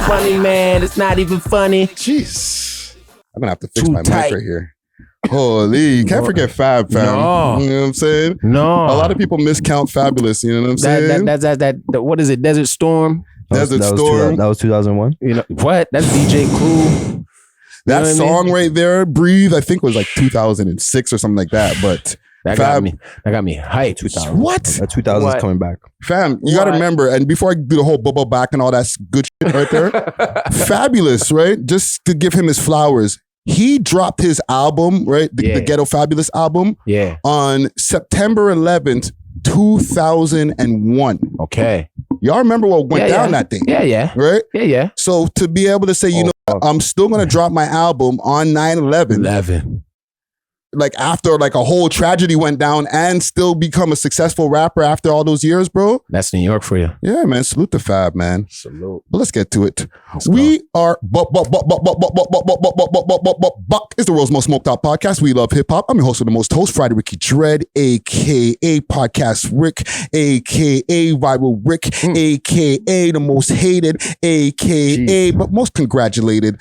Funny, man. It's not even funny. Jeez. I'm going to have to fix my mic right here. Holy, can't forget Fab, fam. No. You know what I'm saying? No. A lot of people miscount Fabulous, you know what I'm saying? That what is it? Desert Storm? Desert Storm. That was 2001. You know what? That's DJ Clue. That song right there, Breathe, I think was like 2006 or something like that. But that got me hyped. 2000. What? 2000 is coming back. Fam, you got to remember, and before I do the whole bubble back and all that good shit right there, Fabulous, right? Just to give him his flowers. He dropped his album, right? The Ghetto Fabulous album on September 11th, 2001. Okay. Y'all remember what went down that day? Yeah. Right? Yeah. So to be able to say, you know, I'm still going to drop my album on 9/11. Like after like a whole tragedy went down and still become a successful rapper after all those years, bro. That's New York for you. Yeah, man. Salute to Fab, man. Salute. But let's get to it. We are Buck is the world's most smoked out podcast. We love hip hop. I'm your host with the most host, Friday Ricky Dread, aka Podcast Rick, aka Viral Rick, aka the most hated, aka but most congratulated.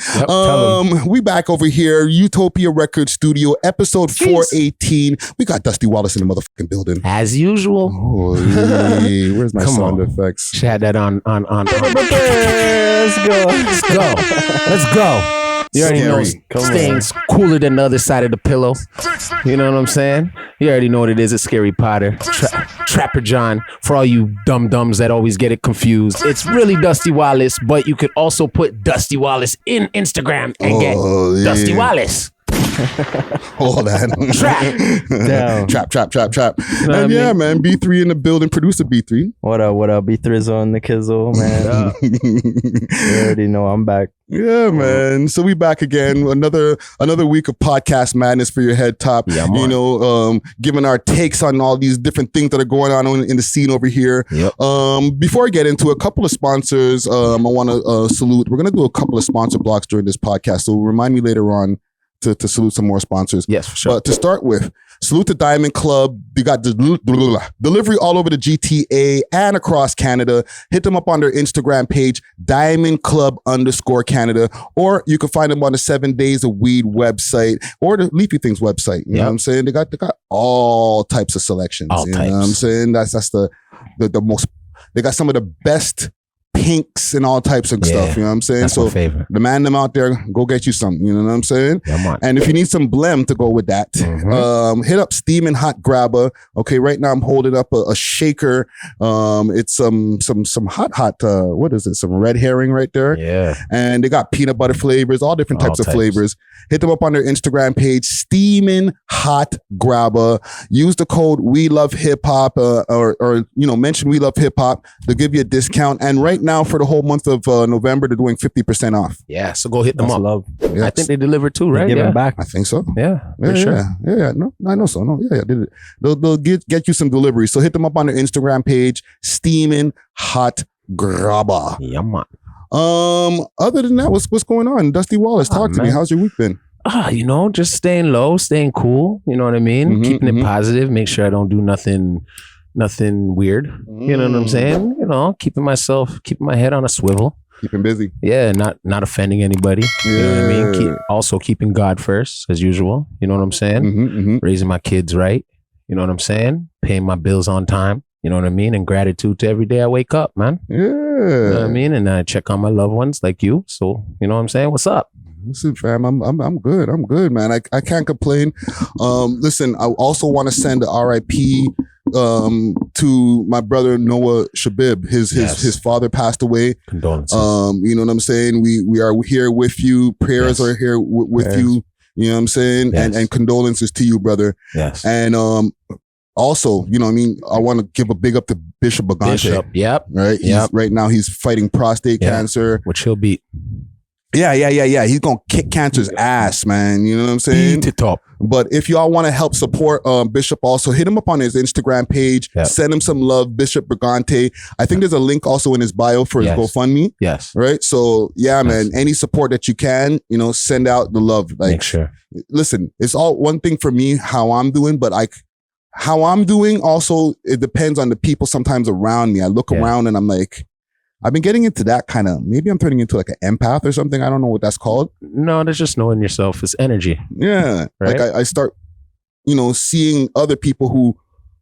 We back over here, Utopia Record Studio, episode 418. We got Dusty Wallace in the motherfucking building. As usual. Holy, where's my sound effects? She had that on. Let's go. You already know things cooler than the other side of the pillow. You know what I'm saying? You already know what it is. It's Scary Potter. Trapper John. For all you dum-dums that always get it confused. It's really Dusty Wallace, but you could also put Dusty Wallace in Instagram and get Dusty Wallace. Hold on. Trap. And yeah, man. B3 in the building. Producer B3. What up? B3's on the Kizzle, man. You already know I'm back. Yeah, man. So we back again. Another week of podcast madness for your head top. Yeah, you know, giving our takes on all these different things that are going on in the scene over here. Yep. Before I get into a couple of sponsors, I want to salute. We're going to do a couple of sponsor blocks during this podcast. So remind me later on to salute some more sponsors. Yes, for sure. But to start with, salute the Diamond Club. You got delivery all over the GTA and across Canada. Hit them up on their Instagram page, Diamond Club _Canada, or you can find them on the 7 Days of Weed website or the Leafy Things website. You know what I'm saying? They got all types of selections. All types. You know what I'm saying? That's the most. They got some of the best pinks and all types of stuff, you know what I'm saying? That's my favorite. Demand them out there, go get you something, you know what I'm saying? And if you need some blem to go with that, hit up Steamin' Hot Grabber. Okay, right now I'm holding up a shaker. It's some hot, what is it? Some red herring right there. Yeah. And they got peanut butter flavors, all different types of flavors. Hit them up on their Instagram page, Steamin' Hot Grabber. Use the code We Love Hip Hop, or you know, mention We Love Hip Hop. They'll give you a discount. And right now for the whole month of November, they're doing 50% off. Yeah, so go hit them up. Love. I think they deliver too, right? Give them back. I think so. Yeah, for sure. Yeah. No, I know so. No, yeah. They'll get you some deliveries. So hit them up on their Instagram page, Steamin' Hot Grabber. Yeah, man. Other than that, what's going on? Dusty Wallace, talk to me. How's your week been? You know, just staying low, staying cool. You know what I mean? Keeping it positive. Make sure I don't do nothing weird. You know what I'm saying? You know, keeping my head on a swivel. Keeping busy. Yeah, not offending anybody. You know what I mean? Also keeping God first, as usual. You know what I'm saying? Raising my kids right. You know what I'm saying? Paying my bills on time. You know what I mean? And gratitude to every day I wake up, man. Yeah. You know what I mean? And I check on my loved ones like you. So, you know what I'm saying? What's up? Listen, fam, I'm good. I'm good, man. I can't complain. Listen, I also want to send a RIP to my brother Noah Shabib. His father passed away. Condolences. You know what I'm saying? We are here with you. Prayers are here with you. You know what I'm saying? Yes. And condolences to you, brother. Yes. And also, you know what I mean? I want to give a big up to Bishop Bagante. Yep. Right? Right now he's fighting prostate cancer. Which he'll beat. Yeah. He's going to kick cancer's ass, man. You know what I'm saying? Beat it up. But if y'all want to help support Bishop, also hit him up on his Instagram page. Yep. Send him some love, Bishop Brigante. I think there's a link also in his bio for his GoFundMe. Yes. Right? So, man, any support that you can, you know, send out the love. Like, make sure. Listen, it's all one thing for me, how I'm doing, but how I'm doing also, it depends on the people sometimes around me. I look around and I'm like, I've been getting into that kind of, maybe I'm turning into like an empath or something. I don't know what that's called. No, that's just knowing yourself. It's energy. Yeah. Right? Like I start, seeing other people who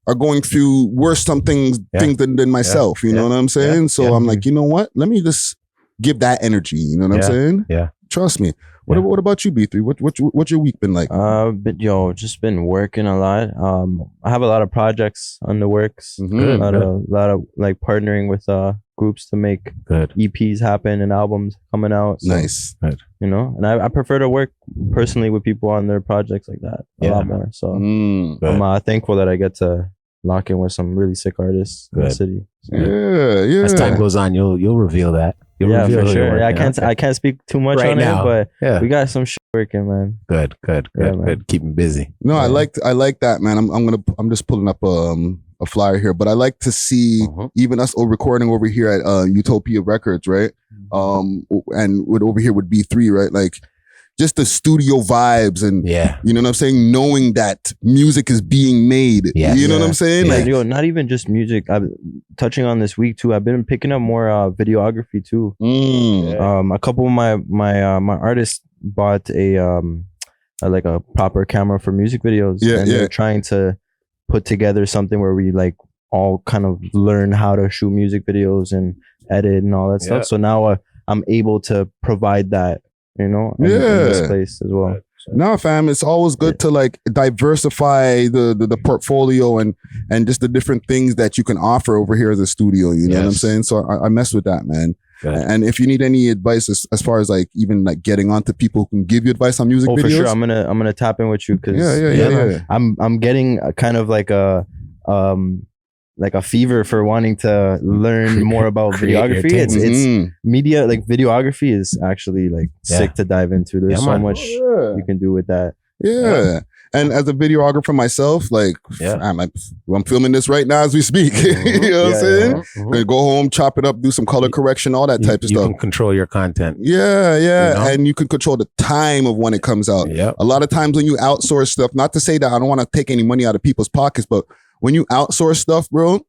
are going through worse things than myself. You know what I'm saying? So I'm like, you know what? Let me just give that energy. You know what I'm saying? Yeah. Trust me. What about you, B3? What's your week been like? Just been working a lot. I have a lot of projects on the works. Mm-hmm. A lot of like partnering with groups to make EPs happen and albums coming out. So, nice. And I prefer to work personally with people on their projects like that a lot more. So I'm thankful that I get to lock in with some really sick artists in the city. So. Yeah. As time goes on, you'll reveal that. Yeah, for sure. Yeah, I can't speak too much right on now, it, but we got some shit working, man. Good. Keep him busy. No, I like that, man. I'm just pulling up a flyer here, but I like to see even us recording over here at Utopia Records, right? And over here with B3, right? Like just the studio vibes and you know what I'm saying? Knowing that music is being made. Yes. You know what I'm saying? Yeah, like, not even just music. I'm touching on this week too. I've been picking up more videography too. A couple of my artists bought a proper camera for music videos. They're trying to put together something where we like all kind of learn how to shoot music videos and edit and all that stuff. So now I'm able to provide that. In this place as well. So. No, fam, it's always good to like diversify the portfolio and just the different things that you can offer over here as a studio. You know what I'm saying? So I mess with that, man. And if you need any advice as far as like even like getting onto people who can give you advice on music videos, for sure, I'm gonna tap in with you because I'm getting a kind of like a fever for wanting to learn more about videography. It's media, like videography is actually like sick to dive into. There's so much you can do with that. And as a videographer myself, like I'm filming this right now as we speak. You know what I'm saying? Gonna go home, chop it up, do some color correction, all that type of stuff. You can control your content. And you can control the time of when it comes out. A lot of times when you outsource stuff, not to say that I don't want to take any money out of people's pockets, but when you outsource stuff, bro,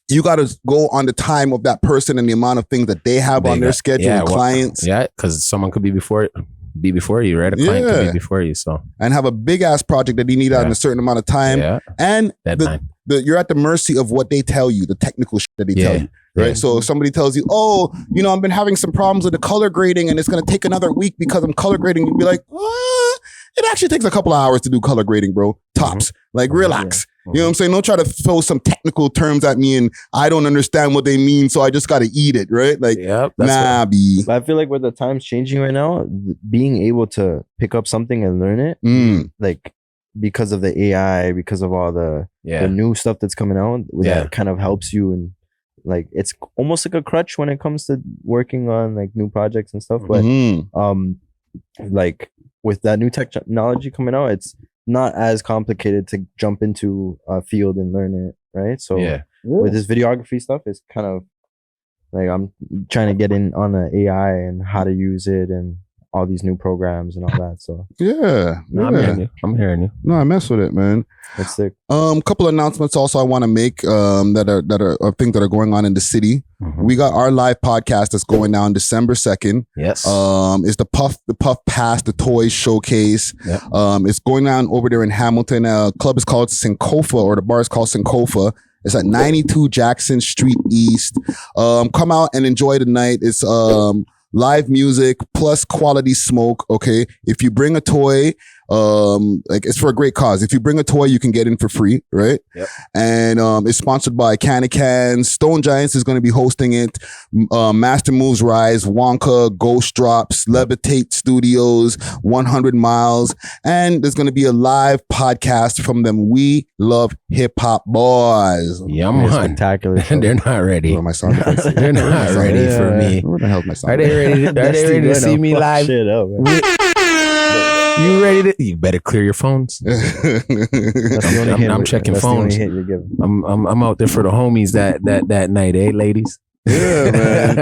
you got to go on the time of that person and the amount of things that they have on their schedule and clients. Because someone could be before you, right? A client could be before you, so and have a big ass project that you need out in a certain amount of time. And you're at the mercy of what they tell you, the technical shit that they tell you. Right. So if somebody tells you, I've been having some problems with the color grading and it's going to take another week because I'm color grading, you'd be like, it actually takes a couple of hours to do color grading, bro. Tops. Like, relax. You know what I'm saying? Don't try to throw some technical terms at me and I don't understand what they mean, so I just got to eat it, right? Like, B. But I feel like with the times changing right now, being able to pick up something and learn it, like because of the AI, because of all the new stuff that's coming out, that kind of helps you. And like, it's almost like a crutch when it comes to working on like new projects and stuff. But like with that new technology coming out, it's not as complicated to jump into a field and learn it, right? So with this videography stuff, it's kind of like I'm trying to get in on the AI and how to use it and all these new programs and all that. So I'm hearing you. No, I mess with it, man. That's sick. Couple of announcements also I want to make that are things that are going on in the city. We got our live podcast that's going down December 2nd. Yes. It's the Puff Pass, the Toys Showcase. It's going down over there in Hamilton. Club is called Sankofa, or the bar is called Sankofa. It's at 92 Jackson Street East. Come out and enjoy the night. It's live music plus quality smoke. Okay, if you bring a toy, like it's for a great cause. If you bring a toy, you can get in for free, right? And it's sponsored by Can. Stone Giants is going to be hosting it. Master Moves Rise, Wonka, Ghost Drops, Levitate Studios, 100 Miles, and there's going to be a live podcast from them We Love Hip Hop boys. Spectacular. They're not ready. Where are my sound effects? They're not ready for me. Where the hell's my sound Are they ready to see me live? Shit up, You ready to? You better clear your phones. I'm checking phones. I'm out there for the homies that night, ladies. Yeah, man.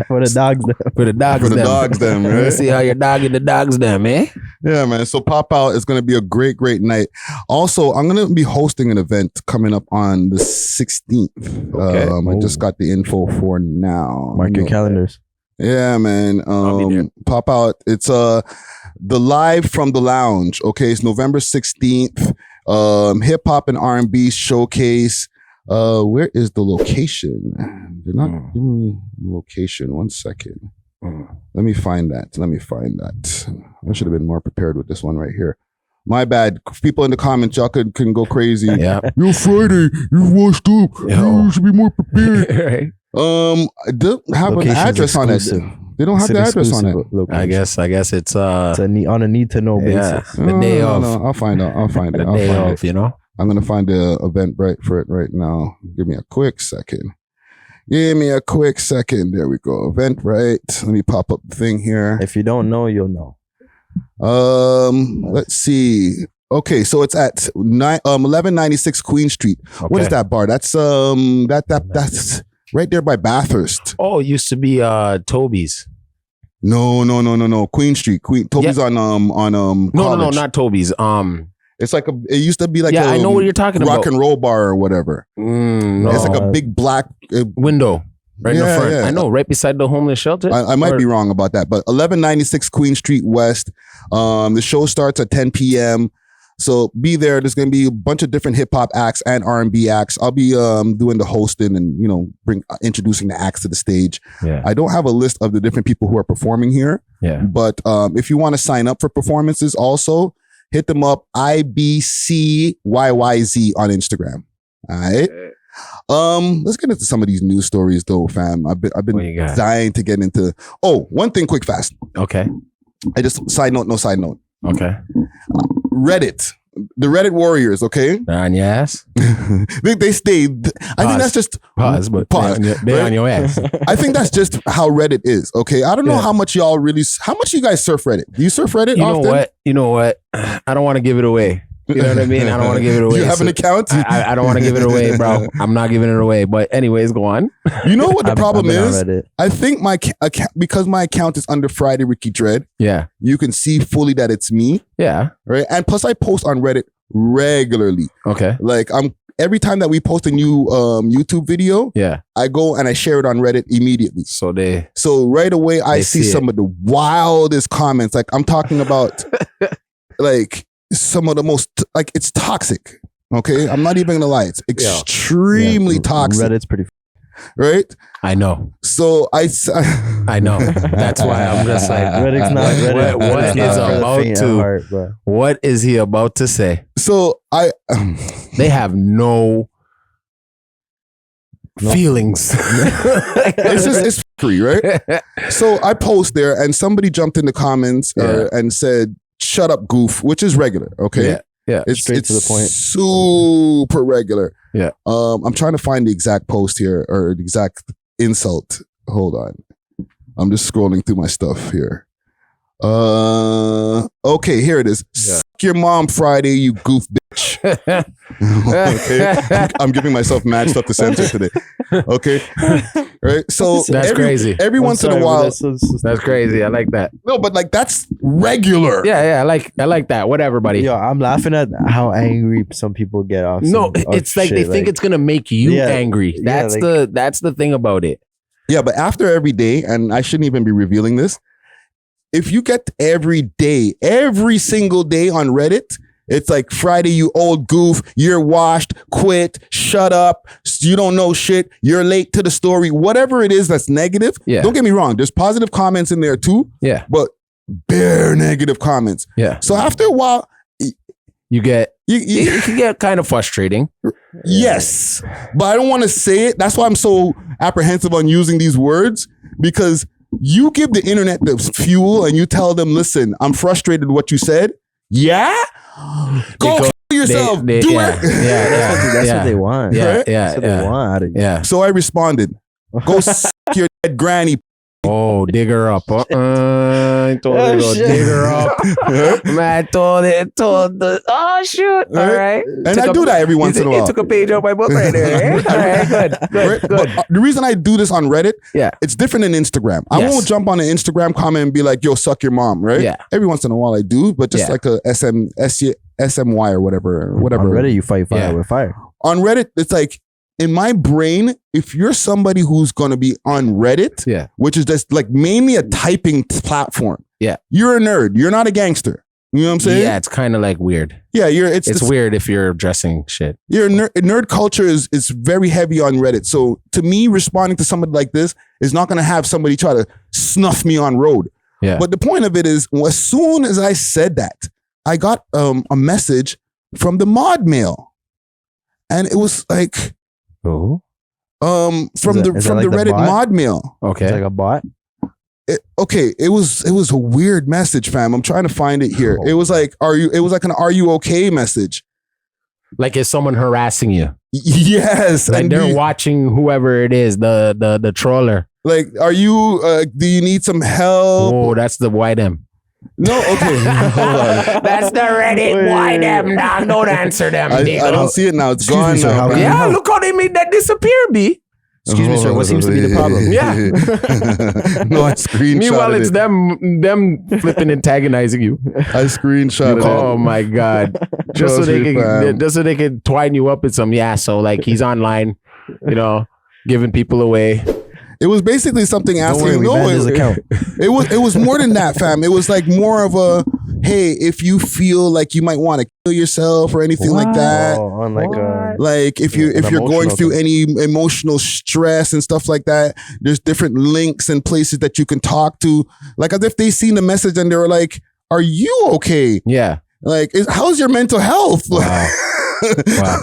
For the dogs. For the dogs. For the dogs, them. Right? Let's see how you're dogging the dogs, them, eh? Yeah, man. So pop out is going to be a great, great night. Also, I'm going to be hosting an event coming up on the 16th. Okay. I just got the info for now. Mark your calendars. Yeah, man. Pop out. It's the Live from the Lounge. Okay, it's November 16th. Hip hop and R&B showcase. Where is the location? They're not giving me the location. 1 second. Let me find that. I should have been more prepared with this one right here. My bad. People in the comments, y'all can go crazy. Yeah. Yo, Friday, you washed up. You should be more prepared. Right. I don't have Location's an address exclusive. on it. They don't have the address on it. Location. I guess it's on a need to know basis. the day of. No, I'll find it. The day of, you know. I'm gonna find the Eventbrite for it right now. Give me a quick second. There we go. Eventbrite. Let me pop up the thing here. If you don't know, you'll know. Let's see. Okay, so it's at 1196 Queen Street. Okay. What is that bar? That's that's right there by Bathurst. Oh, it used to be Toby's. No. Queen Street. Toby's on No, not Toby's. It's like it used to be like I know what you're talking about. Rock and roll bar or whatever. No. It's like a big black window right in the front. Yeah. I know, right beside the homeless shelter. I might be wrong about that, but 1196 Queen Street West. The show starts at 10 p.m. So be there. There's going to be a bunch of different hip hop acts and R&B acts. I'll be doing the hosting and introducing the acts to the stage. Yeah. I don't have a list of the different people who are performing here. Yeah. But if you want to sign up for performances, also hit them up. IBCYYZ on Instagram. All right. Let's get into some of these news stories though, fam. I've been dying to get into. Oh, one thing, quick, fast. Okay. No side note. Okay. Reddit. The Reddit warriors, okay? They're on your ass? they stayed. I think that's just pause. They're on your ass. I think that's just how Reddit is, okay? I don't know how much you guys surf Reddit. Do you surf Reddit often? You know what? I don't want to give it away. You know what I mean? I don't want to give it away. You have an account? I don't want to give it away, bro. I'm not giving it away. But anyways, go on. You know what the problem is? I think my account, because my account is under Friday Ricky Dread. Yeah. You can see fully that it's me. Yeah. Right. And plus I post on Reddit regularly. Okay. Like every time that we post a new YouTube video, I go and I share it on Reddit immediately. So right away I see some of the wildest comments. Like I'm talking about like some of the most, like, it's toxic. Okay, I'm not even gonna lie, it's extremely toxic. Reddit's pretty right. I know. So I know. That's why I'm just like, Reddit's not Reddit. What is he about to say? So they have no feelings. It's free, right? So I post there, and somebody jumped in the comments and said, "Shut up, goof," which is regular. Okay. Yeah. It's straight to the point. Super regular. Yeah. I'm trying to find the exact post here or the exact insult. Hold on. I'm just scrolling through my stuff here. Okay, here it is. Suck your mom Friday, you goof bitch. Okay. I'm giving myself mad stuff to censor today. Okay. Right. So that's crazy. Every once in a while. That's crazy. I like that. No, but like that's regular. Yeah. I like that. Whatever, buddy. Yo, I'm laughing at how angry some people get off. It's like they think it's gonna make you angry. That's the thing about it. Yeah, but after every day, and I shouldn't even be revealing this, if you get every single day on Reddit, it's like, Friday, you old goof, you're washed, quit, shut up, you don't know shit, you're late to the story, whatever it is that's negative. Yeah. Don't get me wrong, there's positive comments in there too. Yeah. But bare negative comments. Yeah. So after a while, it can get kind of frustrating. Yes. But I don't want to say it. That's why I'm so apprehensive on using these words, because you give the internet the fuel and you tell them, listen, I'm frustrated with what you said. Yeah? Go kill yourself. Do it. That's what they want. That's what they want out of you. Yeah. So I responded, go suck your dead granny. Oh, dig her up. man told her to dig her up. Man told the, oh shoot. All right. And I do that every once in a while. It took a page out my book right there. All right, good. But the reason I do this on Reddit, yeah, it's different than Instagram. I won't jump on an Instagram comment and be like, yo, suck your mom, right? Yeah. Every once in a while I do, but just like a SMY or whatever. On Reddit, you fight fire with fire. On Reddit, it's like, in my brain, if you're somebody who's going to be on Reddit, which is just like mainly a typing platform, you're a nerd. You're not a gangster. You know what I'm saying? Yeah, it's kind of like weird. Yeah, it's weird if you're addressing shit. Your nerd culture is very heavy on Reddit. So to me, responding to somebody like this is not going to have somebody try to snuff me on road. Yeah. But the point of it is, as soon as I said that, I got a message from the mod mail, and it was like. Oh. From the Reddit mod mail. Okay. It's like a bot. It was a weird message, fam. I'm trying to find it here. It was like, it was like an "Are you okay?" message. Like, is someone harassing you? Yes. Like they're watching whoever it is, the troller. Like, are you do you need some help? Oh, that's the white M. No, okay. Hold on. That's the Reddit. Why them? Nah, don't answer them. I don't see it now. It's gone now. Yeah, look how they made that disappear, B. Excuse me, sir. What seems to be the problem? Yeah. No, I screenshotted Meanwhile, it's them flipping antagonizing you. I screenshotted it. Oh my God. Just so they can twine you up with some. Yeah. So like he's online, giving people away. It was basically something asking. Don't worry, we banned his account. It was more than that, fam. It was like more of a, hey, if you feel like you might want to kill yourself or anything like that. Oh, on like if you're going through any emotional stress and stuff like that, there's different links and places that you can talk to. Like as if they seen the message and they were like, "Are you okay?" Yeah. Like, how's your mental health? Wow. Wow.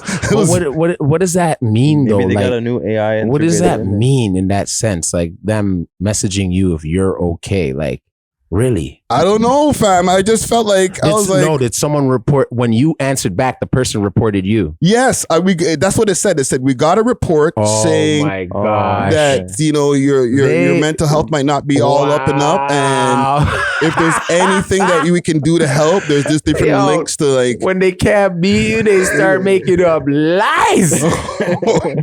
What does that mean though? Maybe they like, got a new AI. What does that mean in that sense? Like them messaging you if you're okay? Like, really? I don't know, fam. I just felt like did someone report when you answered back? The person reported you. Yes, that's what it said. It said we got a report saying my gosh. that your mental health might not be all up and up, and if there's anything that we can do to help, there's just different links to like. When they can't beat you, they start making up lies,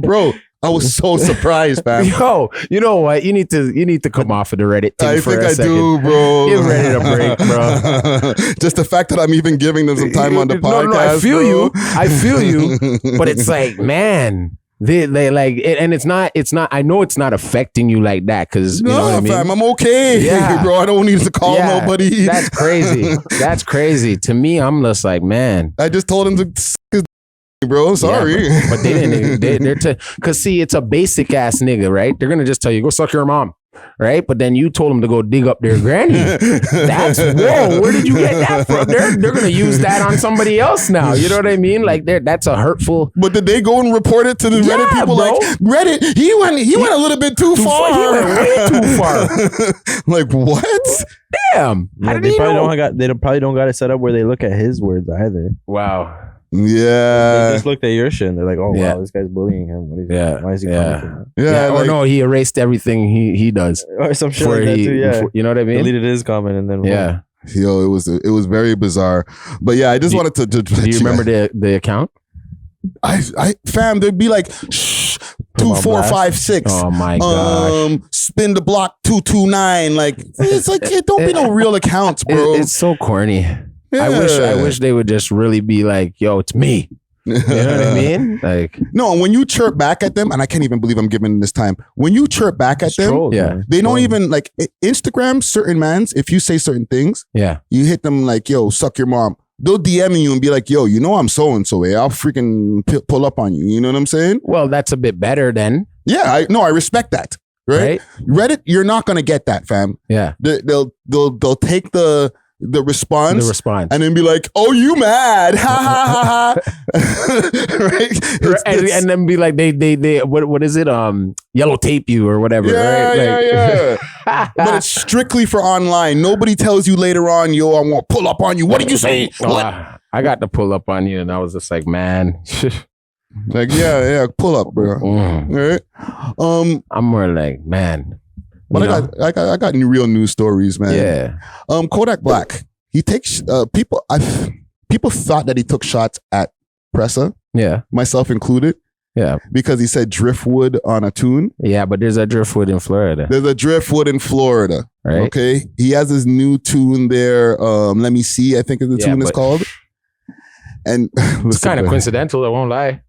bro. I was so surprised, man. Yo, you know what? You need to come off of the Reddit thing for a second. I do, bro. Give Reddit a break, bro. Just the fact that I'm even giving them some time on the podcast. No, I feel you. But it's like, man, they like it, and it's not. I know it's not affecting you like that because you know what I mean. Fam, I'm okay, bro. I don't need to call nobody. That's crazy. That's crazy. To me, I'm just like, man. I just told him to. Bro, sorry. But they didn't. Because see, it's a basic ass nigga, right? They're gonna just tell you, go suck your mom, right? But then you told them to go dig up their granny. Where did you get that from? They're gonna use that on somebody else now. You know what I mean? Like that's a hurtful. But did they go and report it to the Reddit people? Bro. Like Reddit, he went a little bit too far. He went way too far. Like what? Damn. Yeah, they probably don't got it set up where they look at his words either. Wow. Yeah. They just looked at your shit and they're like, oh wow, this guy's bullying him. Why is he coming from that? Yeah. Or no, he erased everything he does. Or some shit like that too, yeah. You know what I mean? Deleted his comment and then Yo, it was very bizarre. But yeah, I just wanted to do you remember the account? Fam, there'd be like 2456. Oh my gosh. Spin the block 229. Like it's like don't be no real accounts, bro. It's so corny. Yeah. I wish they would just really be like, yo, it's me. You know what I mean? Like, no, when you chirp back at them, and I can't even believe I'm giving this time. When you chirp back at them, trolls, they don't even like Instagram. Certain mans, if you say certain things, you hit them like, yo, suck your mom. They'll DM you and be like, yo, you know I'm so and so. I'll freaking pull up on you. You know what I'm saying? Well, that's a bit better then. Yeah, I respect that. Right? Reddit, you're not gonna get that, fam. Yeah, they'll take the response and then be like, oh, you mad, ha ha ha ha. Right? And then be like, they what is it, yellow tape you or whatever. Yeah. But it's strictly for online. Nobody tells you later on, yo, I want to pull up on you. What did you say? I got to pull up on you and I was just like, man. Like, yeah, pull up, bro. Right? I'm more like, man, But I got real news stories, man. Yeah. Kodak Black. He takes people. People thought that he took shots at Pressa. Yeah. Myself included. Yeah. Because he said driftwood on a tune. Yeah, but there's a driftwood in Florida. There's a driftwood in Florida. Right. Okay. He has his new tune there. Let me see. I think the tune is called. And it's kind of coincidental. I won't lie.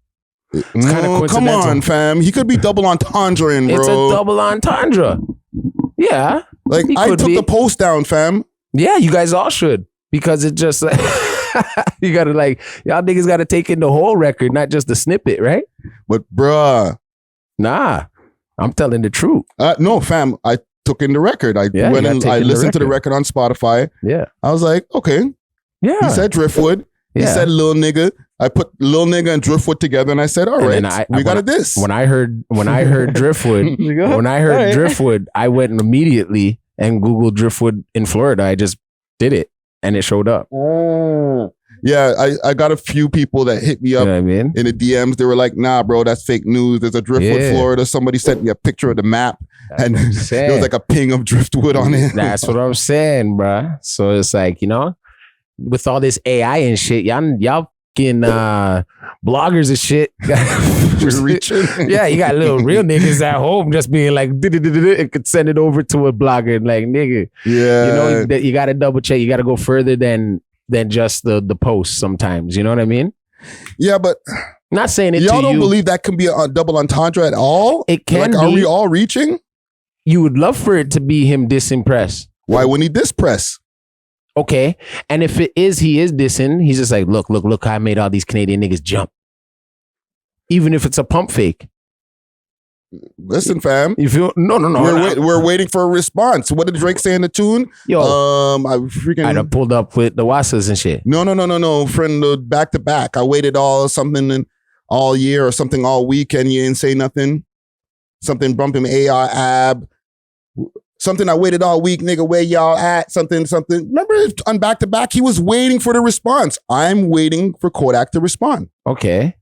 It's kind of coincidental. Come on, fam. He could be double entendre, bro. It's a double entendre. Yeah. Like I took the post down, fam. Yeah, you guys all should, because it just you gotta y'all niggas gotta take in the whole record, not just the snippet, right? But bruh, nah, I'm telling the truth. No, fam. I took in the record. I went and I listened to the record on Spotify. Yeah. I was like, okay. Yeah. He said driftwood. He said Lil Nigga. I put Lil Nigga and Driftwood together, and I said, "All right, we got a diss." When I heard Driftwood, Driftwood, I went immediately and Googled Driftwood in Florida. I just did it, and it showed up. Yeah, I got a few people that hit me up in the DMs. They were like, "Nah, bro, that's fake news. There's a Driftwood, Florida." Somebody sent me a picture of the map, and there was like a ping of Driftwood on it. That's what I'm saying, bro. So it's like, with all this AI and shit, y'all fucking bloggers and shit. Yeah, you got little real niggas at home just being like, it could send it over to a blogger and like, nigga. Yeah. You got to double check. You got to go further than just the post sometimes. You know what I mean? Yeah, but not saying it y'all to don't you. believe that can be a double entendre at all? It can be. Are we all reaching? You would love for it to be him dissing Press. Why wouldn't he diss Press? Okay. And if it is, he is dissing, he's just like, look, I made all these Canadian niggas jump. Even if it's a pump fake. Listen, fam. You feel no. We're waiting for a response. What did Drake say in the tune? Yo, I done pulled up with the Wassas and shit. No. Friend, back to back. I waited all year or something all week, and you didn't say nothing. Something bumping AR ab. Something I waited all week, nigga. Where y'all at? Something. Remember on back to back, he was waiting for the response. I'm waiting for Kodak to respond. Okay,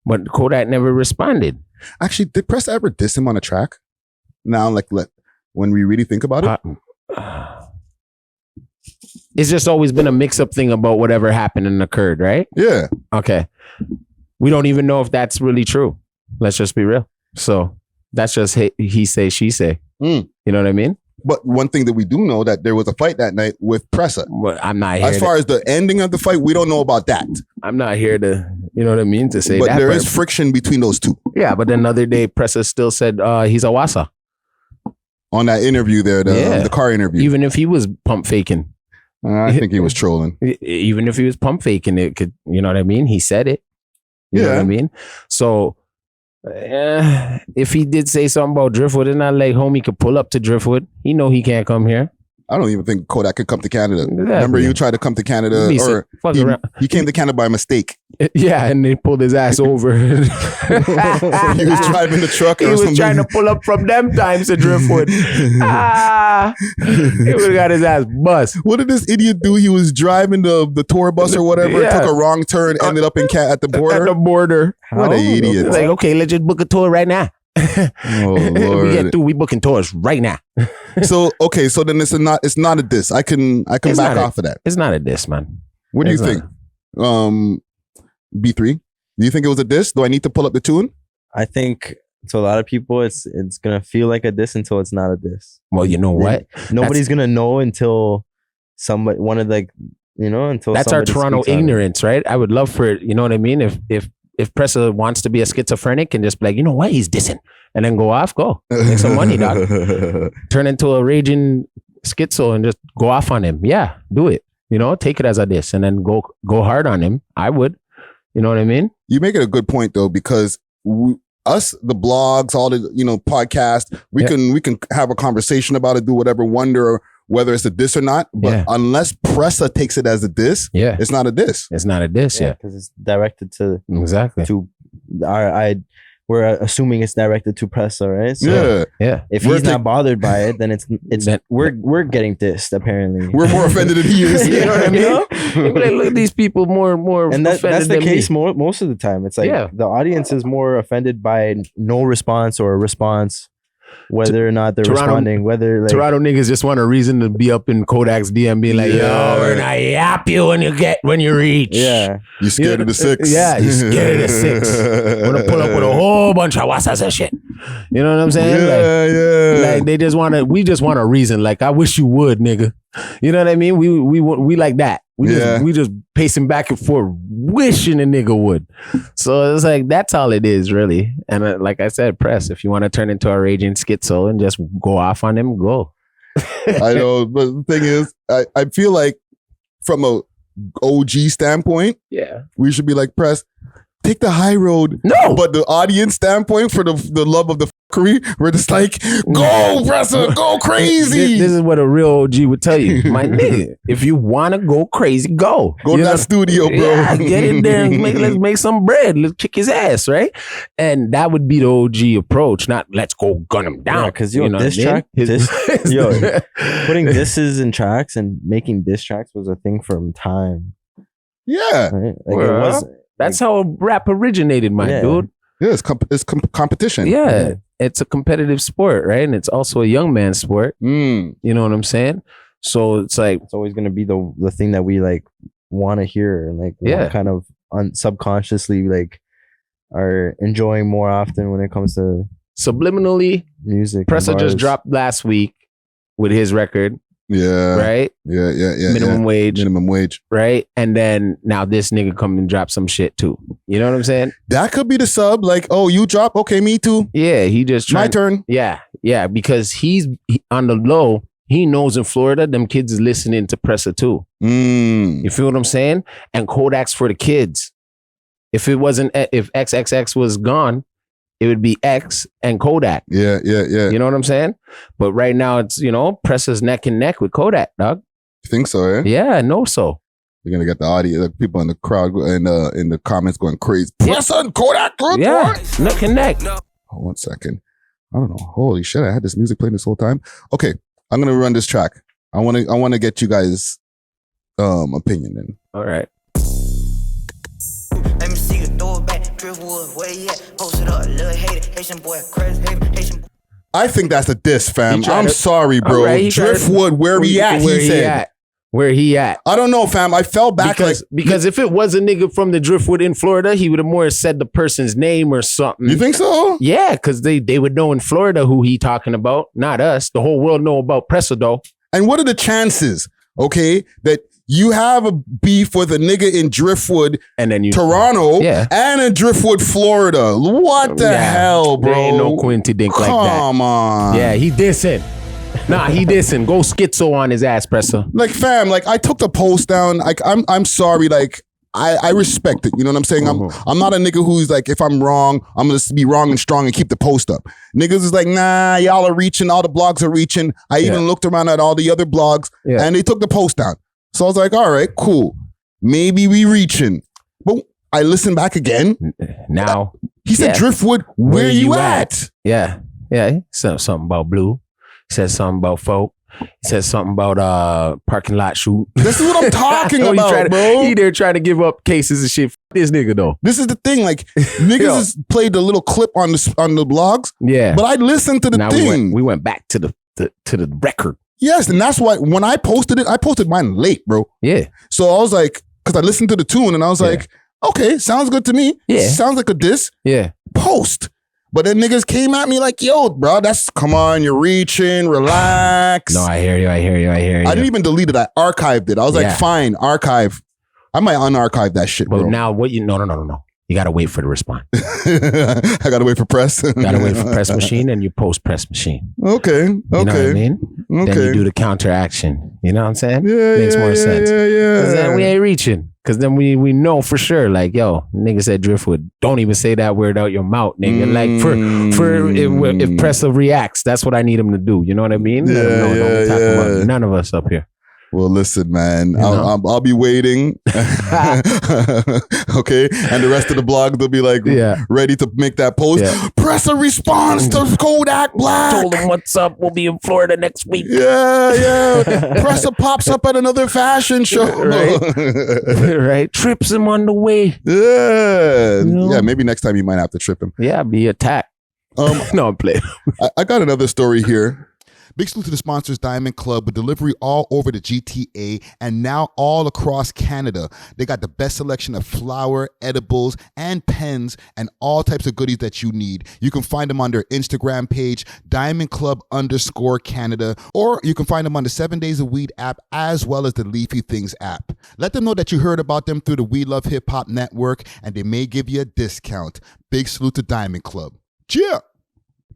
but Kodak never responded. Actually, did Pressa ever diss him on a track? Now, when we really think about it, it's just always been a mix-up thing about whatever happened and occurred, right? Yeah. Okay. We don't even know if that's really true. Let's just be real. So that's just he say, she say. You know what I mean? But one thing that we do know, that there was a fight that night with Pressa. Well, I'm not here. As far as the ending of the fight, we don't know about that. I'm not here to, you know what I mean, to say but that. But there is friction between those two. Yeah, but then the other day, Pressa still said he's a Wassa. On that interview there, the car interview. Even if he was pump faking. I think he was trolling. Even if he was pump faking, it could, you know what I mean? He said it. You know what I mean? So if he did say something about Driftwood, it's not like homie could pull up to Driftwood. He know he can't come here. I don't even think Kodak could come to Canada. Remember, you tried to come to Canada, or he came to Canada by mistake. Yeah, and they pulled his ass over. He was driving the truck. He was trying to pull up from them times to Driftwood. He would have got his ass bust. What did this idiot do? He was driving the tour bus or whatever, took a wrong turn, ended up at the border. At the border. What an idiot! Like, okay, let's just book a tour right now. Oh Lord! We get through. We booking tours right now. So then it's not a diss. I can back off of that. It's not a diss, man. What do you think? B3. Do you think it was a diss? Do I need to pull up the tune? I think to a lot of people, it's gonna feel like a diss until it's not a diss. Well, you know what? Nobody's gonna know until somebody until that's our Toronto ignorance, right? I would love for it. You know what I mean? If Pressa wants to be a schizophrenic and just be like, you know what, he's dissing, and then go make some money, dog. Turn into a raging schizo and just go off on him. Yeah, do it. Take it as a diss and then go hard on him. I would. You know what I mean? You make it a good point though, because us, the blogs, all the podcasts, we can have a conversation about it, do whatever, wonder whether it's a diss or not. But unless Pressa takes it as a diss, it's not a diss. It's not a diss, because it's directed to to we're assuming it's directed to Pressa, right? So if he's not bothered by it, then we're getting dissed. Apparently, we're more offended than he is. You know what I mean? Like, look at these people more. And that's the case most of the time. It's like the audience is more offended by no response or a response. whether or not they're responding, whether like Toronto niggas just want a reason to be up in Kodak's DM being like, yo, we're gonna yap you when you reach. Yeah. You scared of the 6? Yeah, you scared of the 6. We're gonna pull up with a whole bunch of WhatsApp and shit. You know what I'm saying? Like they just we just want a reason. Like, I wish you would, nigga. You know what I mean? We like that. We just pacing back and forth, wishing a nigga would. So it's like, that's all it is, really. And like I said, Press, if you want to turn into a raging schizo and just go off on him, go. I know, but the thing is, I feel like from a OG standpoint, we should be like, Press, take the high road. No. But the audience standpoint, for the love of the fuckery, we're just like, go, Pressa, go crazy. This is what a real OG would tell you. My nigga, if you want to go crazy, go. Go to that studio, bro. Yeah, get in there and let's make some bread. Let's kick his ass, right? And that would be the OG approach, not let's go gun him down. Because this track, putting disses in tracks and making diss tracks was a thing from time. Yeah. Right? Like it was. That's how rap originated, my dude. Yeah, it's competition. Yeah, it's a competitive sport, right? And it's also a young man's sport. You know what I'm saying? So it's like, it's always going to be the thing that we like want to hear, and like kind of subconsciously like are enjoying more often when it comes to subliminally music. Pressa just dropped last week with his record. Yeah. Right? Yeah. Minimum wage. Right? And then now this nigga come and drop some shit too. You know what I'm saying? That could be the sub. Like, oh, you drop? Okay, me too. Yeah, he just my turn. Yeah. Because he's on the low. He knows in Florida, them kids is listening to Pressa too. You feel what I'm saying? And Kodak's for the kids. If XXX was gone, it would be X and Kodak. Yeah. You know what I'm saying? But right now it's, Pressa's neck and neck with Kodak, dog. You think so, eh? Yeah, I know so. You're gonna get the audience, like people in the crowd and in the comments going crazy. Pressa and Kodak, neck and neck. Oh, 1 second. I don't know. Holy shit! I had this music playing this whole time. Okay, I'm gonna run this track. I want to get you guys' opinion then. All right. Let me see you throw it back. Driftwood, where you at? Post it up, little hater. Haitian boy, crazy Haitian boy. I think that's a diss, fam. I'm sorry, bro. Right, Driftwood, where he at? He said. Where he at? I don't know, fam. I fell back because if it was a nigga from the Driftwood in Florida, he would have more said the person's name or something. You think so? Yeah, because they would know in Florida who he talking about, not us. The whole world know about Pressa though. And what are the chances, okay, that you have a beef with a nigga in Driftwood, and then Toronto, and in Driftwood, Florida? What the hell, bro? There ain't no Quinty Dink like that. Come on. Yeah, he dissing. Nah, he dissing. Go schizo on his ass, Pressa. Like, fam, like I took the post down. Like, I'm sorry. Like, I respect it. You know what I'm saying? I'm not a nigga who's like, if I'm wrong, I'm gonna be wrong and strong and keep the post up. Niggas is like, nah, y'all are reaching. All the blogs are reaching. I even looked around at all the other blogs, and they took the post down. So I was like, all right, cool. Maybe we reaching. But I listened back again. Now he said, Driftwood, where you at? Yeah. He said something about blue. He said something about folk. He said something about parking lot shoot. This is what I'm talking about, bro. He there trying to give up cases and shit. This nigga though. This is the thing. Like niggas has played the little clip on the blogs. Yeah. But I listened to the thing. We went back to the record. Yes, and that's why when I posted it, I posted mine late, bro. Yeah. So I was like, because I listened to the tune and I was like, okay, sounds good to me. Yeah. Sounds like a diss. Yeah. Post. But then niggas came at me like, yo, bro, come on, you're reaching, relax. No, I hear you. I didn't even delete it. I archived it. I was like, fine, archive. I might unarchive that shit, bro. But now no. You got to wait for the response. I got to wait for press. Got to wait for press machine and you post press machine. Okay. You know what I mean? Okay. Then you do the counteraction. You know what I'm saying? Yeah, Makes more sense. Yeah. Because then we ain't reaching. Because then we know for sure, like, yo, nigga said Driftwood. Don't even say that word out your mouth, nigga. Like, for if Pressa reacts, that's what I need him to do. You know what I mean? Let him know. Don't be talking about none of us up here. Well, listen, man, I'll be waiting. Okay. And the rest of the blog, they'll be like ready to make that post. Yeah. Press a response to Kodak Black. Told him what's up. We'll be in Florida next week. Yeah. Pressa pops up at another fashion show. Right. Trips him on the way. Yeah. Yeah. Maybe next time you might have to trip him. Yeah. Be attacked. No, I'm playing. I got another story here. Big salute to the sponsors, Diamond Club, with delivery all over the GTA and now all across Canada. They got the best selection of flour, edibles, and pens, and all types of goodies that you need. You can find them on their Instagram page, DiamondClub_Canada, or you can find them on the 7 Days of Weed app, as well as the Leafy Things app. Let them know that you heard about them through the We Love Hip Hop Network, and they may give you a discount. Big salute to Diamond Club. Cheer!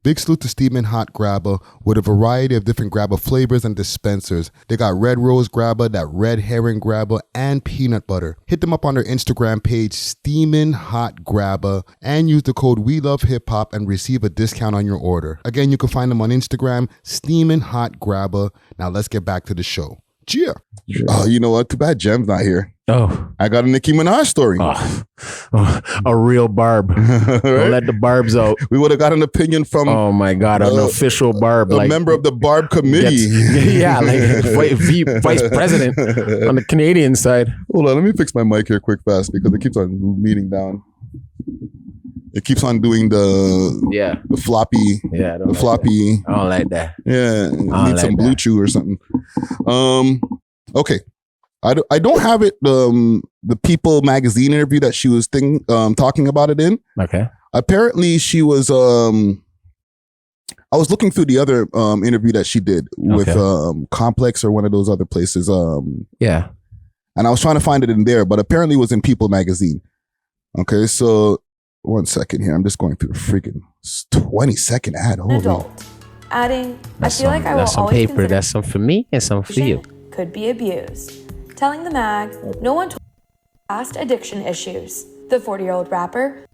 Big salute to Steamin' Hot Grabba with a variety of different grabba flavors and dispensers. They got red rose grabba, that red herring grabba, and peanut butter. Hit them up on their Instagram page, Steamin' Hot Grabba, and use the code We Love Hip Hop and receive a discount on your order. Again, you can find them on Instagram, Steamin' Hot Grabba. Now let's get back to the show. Cheer. Oh, you know what? Too bad Jem's not here. Oh, I got a Nicki Minaj story. A real barb. Right? Don't let the barbs out. We would have got an opinion from Oh my God, an official barb. a member of the barb committee. Yeah, like vice president on the Canadian side. Hold on, let me fix my mic here quick fast because it keeps on leaning down. It keeps on doing the floppy. Yeah, the floppy. I don't like that. Yeah, it needs some Blue Chew or something. Okay. I don't have it. The People magazine interview that she was talking about it in. Okay. Apparently, she was. I was looking through the other interview that she did with Complex or one of those other places. Yeah. And I was trying to find it in there, but apparently it was in People magazine. Okay, so 1 second here. I'm just going through the freaking 20-second ad. Hold on. Adding, I feel like I will that's some always paper. That's some for me and some for you. Could be abused. Telling the mag, no one told past addiction issues. The 40-year-old rapper,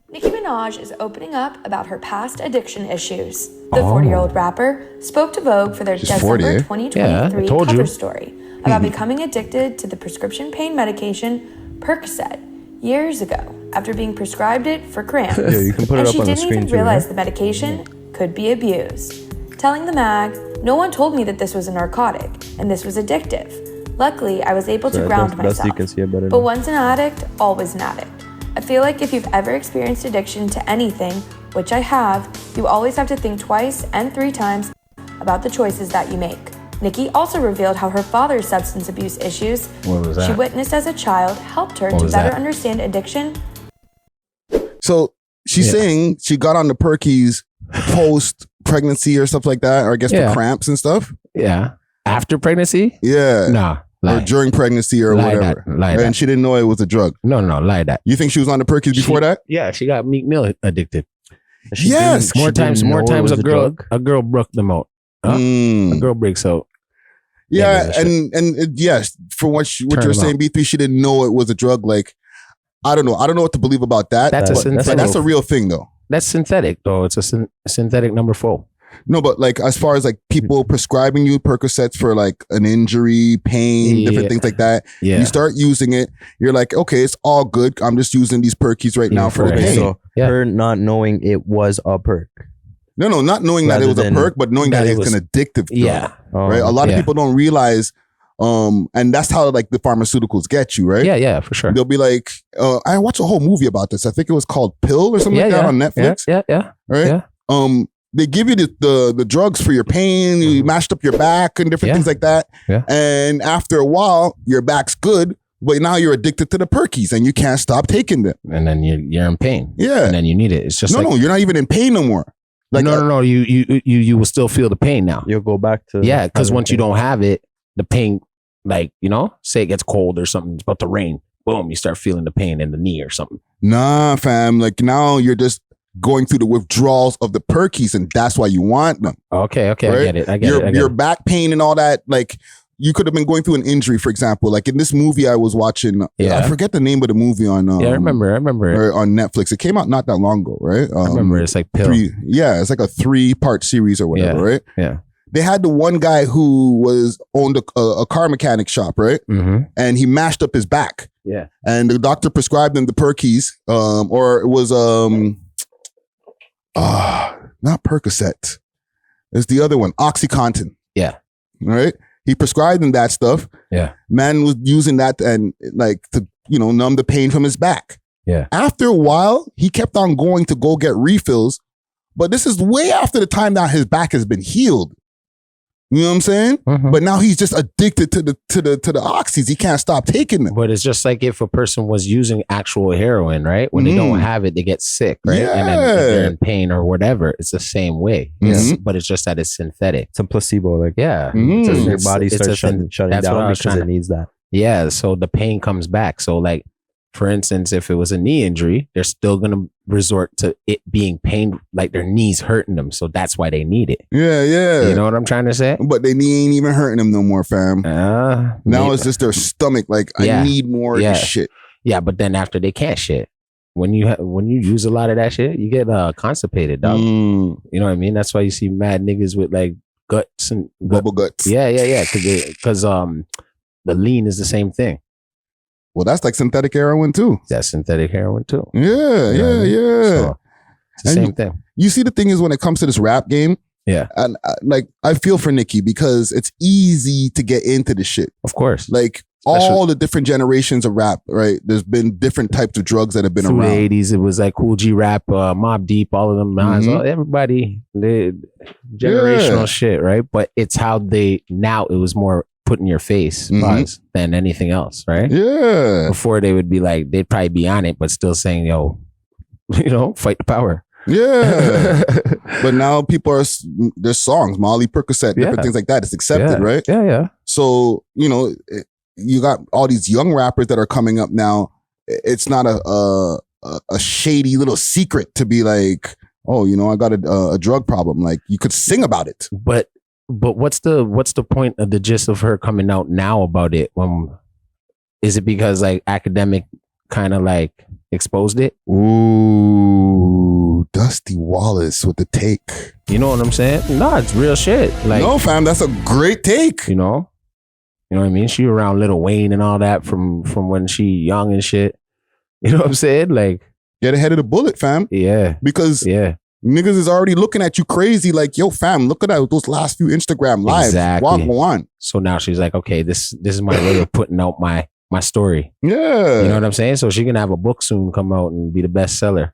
Nicki Minaj, is opening up about her past addiction issues. The 40-year-old rapper spoke to Vogue for their December 2023 cover story about becoming addicted to the prescription pain medication Percocet years ago after being prescribed it for cramps. Yeah, you can put it up on the screen too. And she didn't even realize the medication could be abused. Telling the mag, no one told me that this was a narcotic and this was addictive. Luckily, I was able to ground myself. You can see it better but once an addict, always an addict. I feel like if you've ever experienced addiction to anything, which I have, you always have to think twice and 3 times about the choices that you make. Nicki also revealed how her father's substance abuse issues she witnessed as a child helped her to better understand addiction. So she's saying she got on the Perkies post-pregnancy or stuff like that, or I guess for cramps and stuff. Yeah. After pregnancy? Yeah. Nah. Or during pregnancy or whatever. And she didn't know it was a drug. No, lie that. You think she was on the Perkies before that? Yeah, she got Meek Mill addicted. Yes. More times a girl broke them out. Huh? A girl breaks out. Yeah, and yes, for what you're saying, B3, she didn't know it was a drug. Like, I don't know what to believe about that. That's a real thing though. That's synthetic though. It's a synthetic number 4. No, but like as far as like people prescribing you Percocets for like an injury, pain, different things like that. Yeah. You start using it. You're like, okay, it's all good. I'm just using these Perkies right now for the pain. So her not knowing it was a perk. No, not knowing that it was a perk, but knowing that it's an addictive drug. Yeah. Right. A lot of people don't realize, and that's how like the pharmaceuticals get you, right? Yeah, for sure. They'll be like, I watched a whole movie about this. I think it was called Pill or something like that on Netflix. Yeah. Right. Yeah. They give you the drugs for your pain. You mashed up your back and different things like that. Yeah. And after a while, your back's good, but now you're addicted to the Perkies and you can't stop taking them. And then you're in pain. Yeah. And then you need it. It's just no, you're not even in pain no more. Like no. You will still feel the pain now. You'll go back to because once you don't have it, the pain, like say it gets cold or something, it's about to rain. Boom, you start feeling the pain in the knee or something. Nah, fam. Like now you're just going through the withdrawals of the Perkies, and that's why you want them. Okay, right? I get it. Your back pain and all that, like you could have been going through an injury, for example. Like in this movie I was watching, I forget the name of the movie on. I remember on Netflix. It came out not that long ago, right? I remember it's like Pill. It's like a 3-part series or whatever, right? Yeah. They had the one guy who owned a car mechanic shop, right? Mm-hmm. And he mashed up his back. Yeah. And the doctor prescribed him the Perkies, or it was not Percocet. It's the other one, OxyContin. Yeah. Right? He prescribed him that stuff. Yeah. Man was using that and like to, numb the pain from his back. Yeah. After a while, he kept on going to go get refills, But this is way after the time that his back has been healed. You know what I'm saying? Mm-hmm. But now he's just addicted to the oxys. He can't stop taking them. But it's just like if a person was using actual heroin, right? When they don't have it, they get sick, right? Yeah. And then if they're in pain or whatever, it's the same way. Yes, but it's just that it's synthetic. It's a placebo. Like, yeah. your body starts shutting that's down because it needs that. Yeah, so the pain comes back. So like, for instance, if it was a knee injury, they're still going to resort to it being pain, like their knees hurting them. So that's why they need it. Yeah, yeah. You know what I'm trying to say? But their knee ain't even hurting them no more, fam. Now it's just their stomach. Like, I need more of this shit. Yeah, but then after they can't shit. When you use a lot of that shit, you get constipated, dog. You know what I mean? That's why you see mad niggas with like guts and bubble guts. Yeah. Because the lean is the same thing. Well, that's like synthetic heroin too. That's synthetic heroin too. Yeah, So it's the same thing. You see, the thing is, when it comes to this rap game, and like I feel for Nicki because it's easy to get into the shit. Of course, like all the different generations of rap, right? There's been different types of drugs that have been through around. The 80s, it was like Cool G Rap, Mobb Deep, all of them, everybody did generational shit, right? But it's how it was more put in your face buzz than anything else, right? Yeah. Before they would be like, they'd probably be on it, but still saying, yo, fight the power. Yeah. But now there's songs, Molly, Percocet, different things like that. It's accepted, right? Yeah. So, you got all these young rappers that are coming up now. It's not a shady little secret to be like, oh, I got a drug problem. Like, you could sing about it. But what's the point of the gist of her coming out now about it? Is it because like academic kind of like exposed it? Ooh, Dusty Wallace with the take. You know what I'm saying? No, it's real shit. Like, no, fam, that's a great take. You know what I mean? She around Lil Wayne and all that from when she young and shit. You know what I'm saying? Like, get ahead of the bullet, fam. Yeah, because niggas is already looking at you crazy like, yo, fam, look at those last few Instagram lives. Exactly. Walk on. So now she's like, okay, this is my way of putting out my story. Yeah. You know what I'm saying? So she can have a book soon come out and be the bestseller.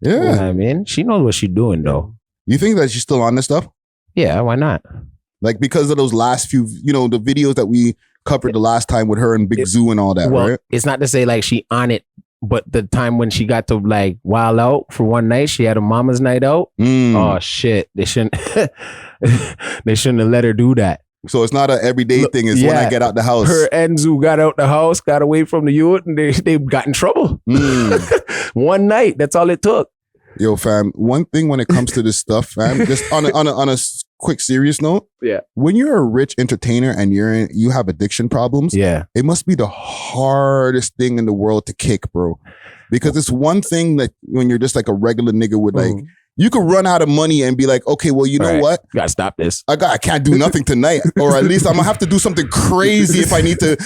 Yeah. You know what I mean? She knows what she's doing though. You think that she's still on this stuff? Yeah, why not? Like, because of those last few, the videos that we covered the last time with her and Big Zoo and all that, right? It's not to say like she on it, but the time when she got to like wild out for one night, she had a mama's night out. Oh shit. They shouldn't have let her do that. So it's not an everyday thing. It's when I get out the house. Her and Zoo got out the house, got away from the youth, and they got in trouble. One night. That's all it took. Yo, fam, one thing when it comes to this stuff, fam, just on a quick serious note, when you're a rich entertainer and you have addiction problems, it must be the hardest thing in the world to kick, bro. Because it's one thing that when you're just like a regular nigga with like, you could run out of money and be like, okay, well, you know what? You gotta stop this. I can't do nothing tonight, or at least I'm gonna have to do something crazy if I need to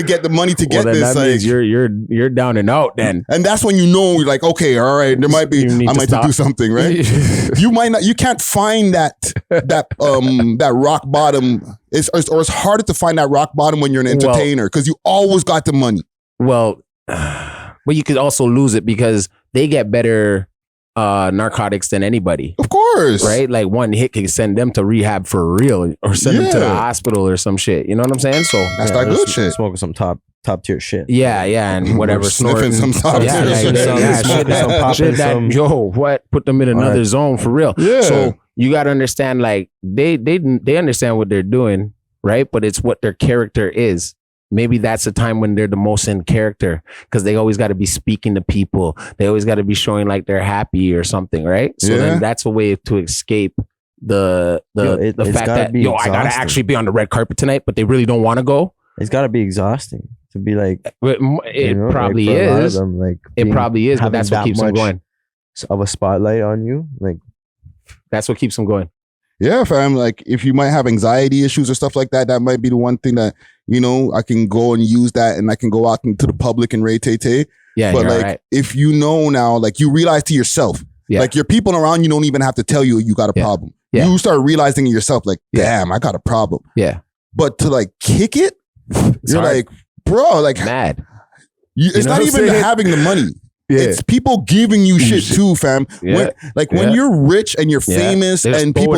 get the money to get this. That means you're down and out then. And that's when you're like, okay, all right, there might be I might have to do something, right? You can't find that rock bottom. It's harder to find that rock bottom when you're an entertainer because you always got the money. Well, but you could also lose it because they get better narcotics than anybody. Of course. Right? Like one hit can send them to rehab for real or send them to the hospital or some shit. You know what I'm saying? So that's that good shit. Smoking some top tier shit. Yeah, and whatever. Sniffing some top tier shit. Put them in another zone for real. Yeah. So you got to understand, like they understand what they're doing, right? But it's what their character is. Maybe that's the time when they're the most in character because they always got to be speaking to people. They always got to be showing like they're happy or something, right? So then that's a way to escape the fact that I gotta actually be on the red carpet tonight, but they really don't want to go. It's got to be exhausting to be like. It probably is. It probably is, but that's what keeps them going. Of a spotlight on you, like that's what keeps them going. Yeah, fam. Like if you might have anxiety issues or stuff like that, that might be the one thing that, I can go and use that and I can go out into the public and ray-tay-tay. Yeah, but like if now, like you realize to yourself, like your people around you don't even have to tell you got a problem. Yeah. You start realizing it yourself, like, damn, I got a problem. Yeah. But to like kick it, you're hard. Like, bro, like mad. It's not even having the money. It's people giving you shit too, fam. Yeah. When you're rich and you're famous and people,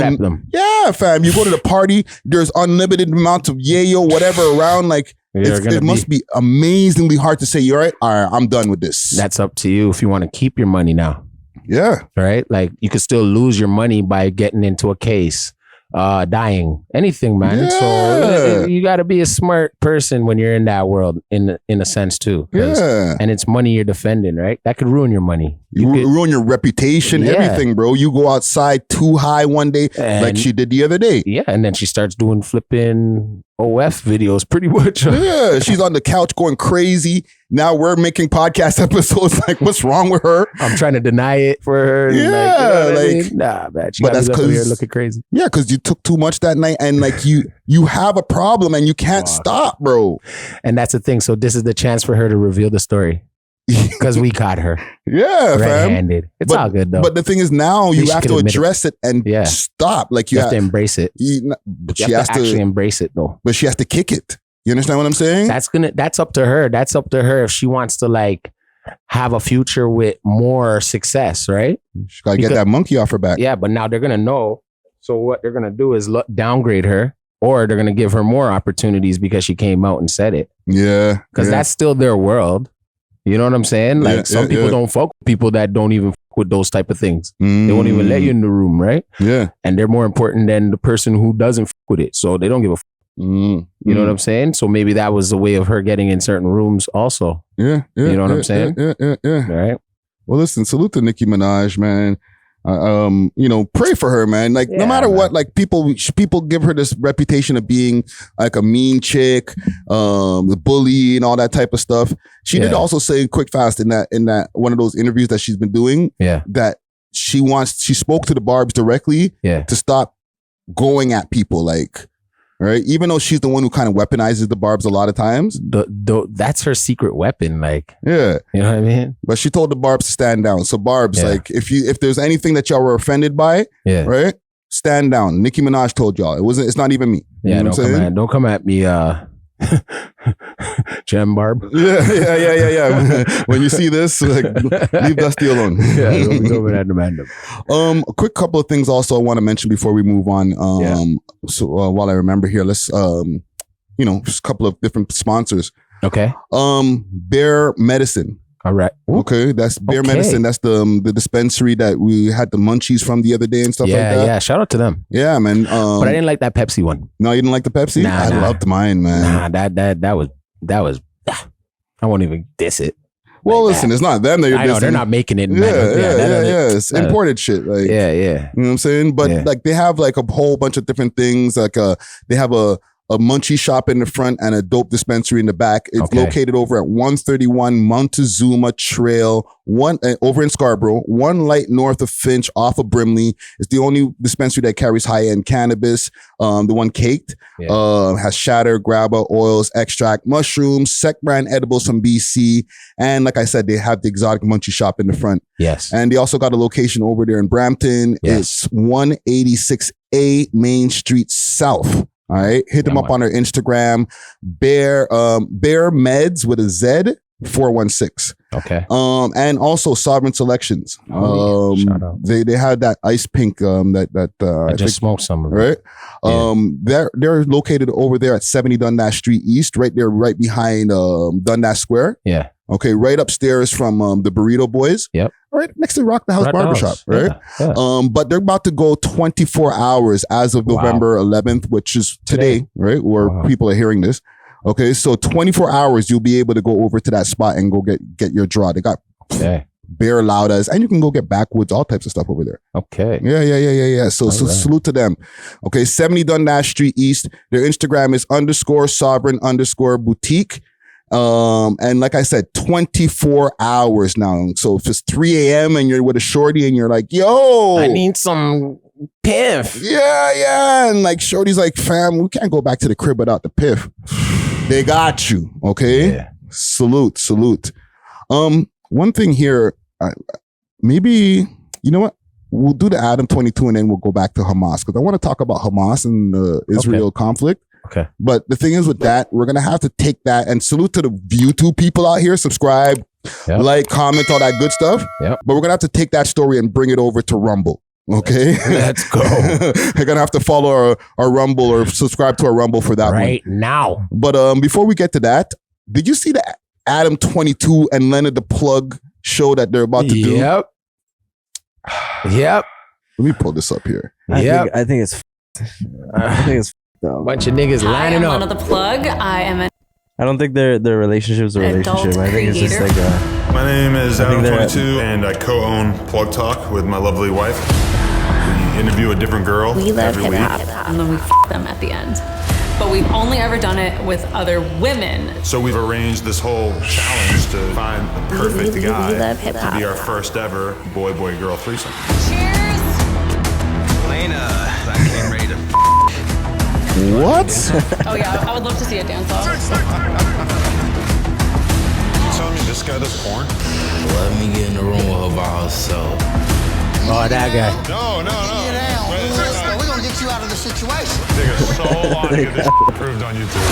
yeah, fam, you go to the party, there's unlimited amounts of yayo, whatever around. Like it must be amazingly hard to say, you're right, I'm done with this. That's up to you if you want to keep your money now. Yeah. Right? Like you could still lose your money by getting into a case. Dying, anything, man. Yeah. So you got to be a smart person when you're in that world, in a sense too. Yeah, and it's money you're defending, right? That could ruin your money. You could ruin your reputation, everything, bro. You go outside too high one day, like she did the other day. Yeah, and then she starts doing flipping OF videos, pretty much. Yeah, she's on the couch going crazy. Now we're making podcast episodes. Like, what's wrong with her? I'm trying to deny it for her. Yeah, nah, man. She got me up here looking crazy. Yeah, because you took too much that night, and like you have a problem, and you can't stop, bro. And that's the thing. So this is the chance for her to reveal the story. Because we caught her. Yeah, red-handed. fam. It's all good though. But the thing is, now you have to address it and stop. Like you have to embrace it. But she has to actually embrace it though. But she has to kick it. You understand what I'm saying? That's up to her. That's up to her if she wants to like have a future with more success, right? She gotta get that monkey off her back. Yeah, but now they're gonna know. So what they're gonna do is downgrade her, or they're gonna give her more opportunities because she came out and said it. Yeah, because that's still their world. You know what I'm saying? Like some people don't fuck with people that don't even fuck with those type of things. They won't even let you in the room, right? Yeah, and they're more important than the person who doesn't fuck with it. So they don't give a fuck. You know what I'm saying? So maybe that was a way of her getting in certain rooms also. Yeah. You know what I'm saying? Yeah. All right. Well, listen, salute to Nicki Minaj, man. Pray for her, man. Like no matter what, like people give her this reputation of being like a mean chick, the bully and all that type of stuff. She did also say quick fast in that one of those interviews that she's been doing, that she spoke to the Barbs directly to stop going at people, like, right? Even though she's the one who kind of weaponizes the Barbs a lot of times. That's her secret weapon, like. Yeah. You know what I mean? But she told the Barbs to stand down. So Barbs, like, if there's anything that y'all were offended by, right? Stand down. Nicki Minaj told y'all. It's not even me. Yeah, don't come at me, Gem Barb. Yeah. When you see this, like, leave Dusty alone. A quick couple of things also I want to mention before we move on. So while I remember here, let's just a couple of different sponsors. Okay. Bear Medicine. All right. Ooh. Okay, that's Bear Medicine. That's the dispensary that we had the munchies from the other day and stuff like that. Yeah, shout out to them. Yeah, man. But I didn't like that Pepsi one. No, you didn't like the Pepsi? I loved mine, man. That was I won't even diss it. Well, listen, it's not them that you're dissing. I know, they're not making it. Yeah. It's imported shit. Like, yeah. You know what I'm saying? But like they have like a whole bunch of different things. Like they have a munchie shop in the front and a dope dispensary in the back. It's located over at 131 Montezuma Trail, over in Scarborough, one light north of Finch, off of Brimley. It's the only dispensary that carries high-end cannabis. The one caked has shatter, grabba, oils, extract, mushrooms, sec brand edibles from BC. And like I said, they have the exotic munchie shop in the front. Yes. And they also got a location over there in Brampton. Yes. It's 186A Main Street South. All right. Hit them up on their Instagram. Bear Meds with a Z 416. Okay. And also Sovereign Selections. Shout out. They had that ice pink I just smoked some of it. Right. They're located over there at 70 Dundas Street East, right there, right behind Dundas Square. Yeah. Okay, right upstairs from the Burrito Boys. Yep. Right next to Rock the House Barbershop, right? Yeah. But they're about to go 24 hours as of November 11th, which is today, right? Where people are hearing this. Okay, so 24 hours, you'll be able to go over to that spot and go get your draw. They got Bear Laudas, and you can go get backwoods, all types of stuff over there. Okay. Yeah. So salute to them. Okay, 70 Dundas Street East. Their Instagram is _sovereign_boutique. And like I said, 24 hours now. So if it's 3 a.m. and you're with a shorty and you're like, yo, I need some piff. Yeah. And like shorty's like, fam, we can't go back to the crib without the piff. They got you. Okay. Yeah. Salute. One thing here, maybe, you know what? We'll do the Adam22 and then we'll go back to Hamas, because I want to talk about Hamas and the Israel conflict. Okay. But the thing is with that, we're going to have to take that, and salute to the YouTube people out here. Subscribe, Yep. Like, comment, all that good stuff. Yep. But we're going to have to take that story and bring it over to Rumble. Okay? Let's go. You're going to have to follow our Rumble or subscribe to our Rumble for that right one. now. But before we get to that, did you see the Adam22 and Lena the Plug show that they're about to do? Yep. Yep. Let me pull this up here. I think it's bunch of niggas lining up. Lena the Plug. I don't think their relationship's a relationship. I think it's just like a... My name is Adam22 and I co-own Plug Talk with my lovely wife. We interview a different girl every week. and then we f them at the end. But we've only ever done it with other women. So we've arranged this whole challenge to find the perfect guy to be our first ever boy-girl threesome. Cheers! Lena, I came ready to What? Oh yeah, I would love to see a dance off. You telling me this guy does porn? let me get in the room with her by herself. Oh, that guy. No. We're gonna get you out of the situation. Take us so long to get this approved on YouTube.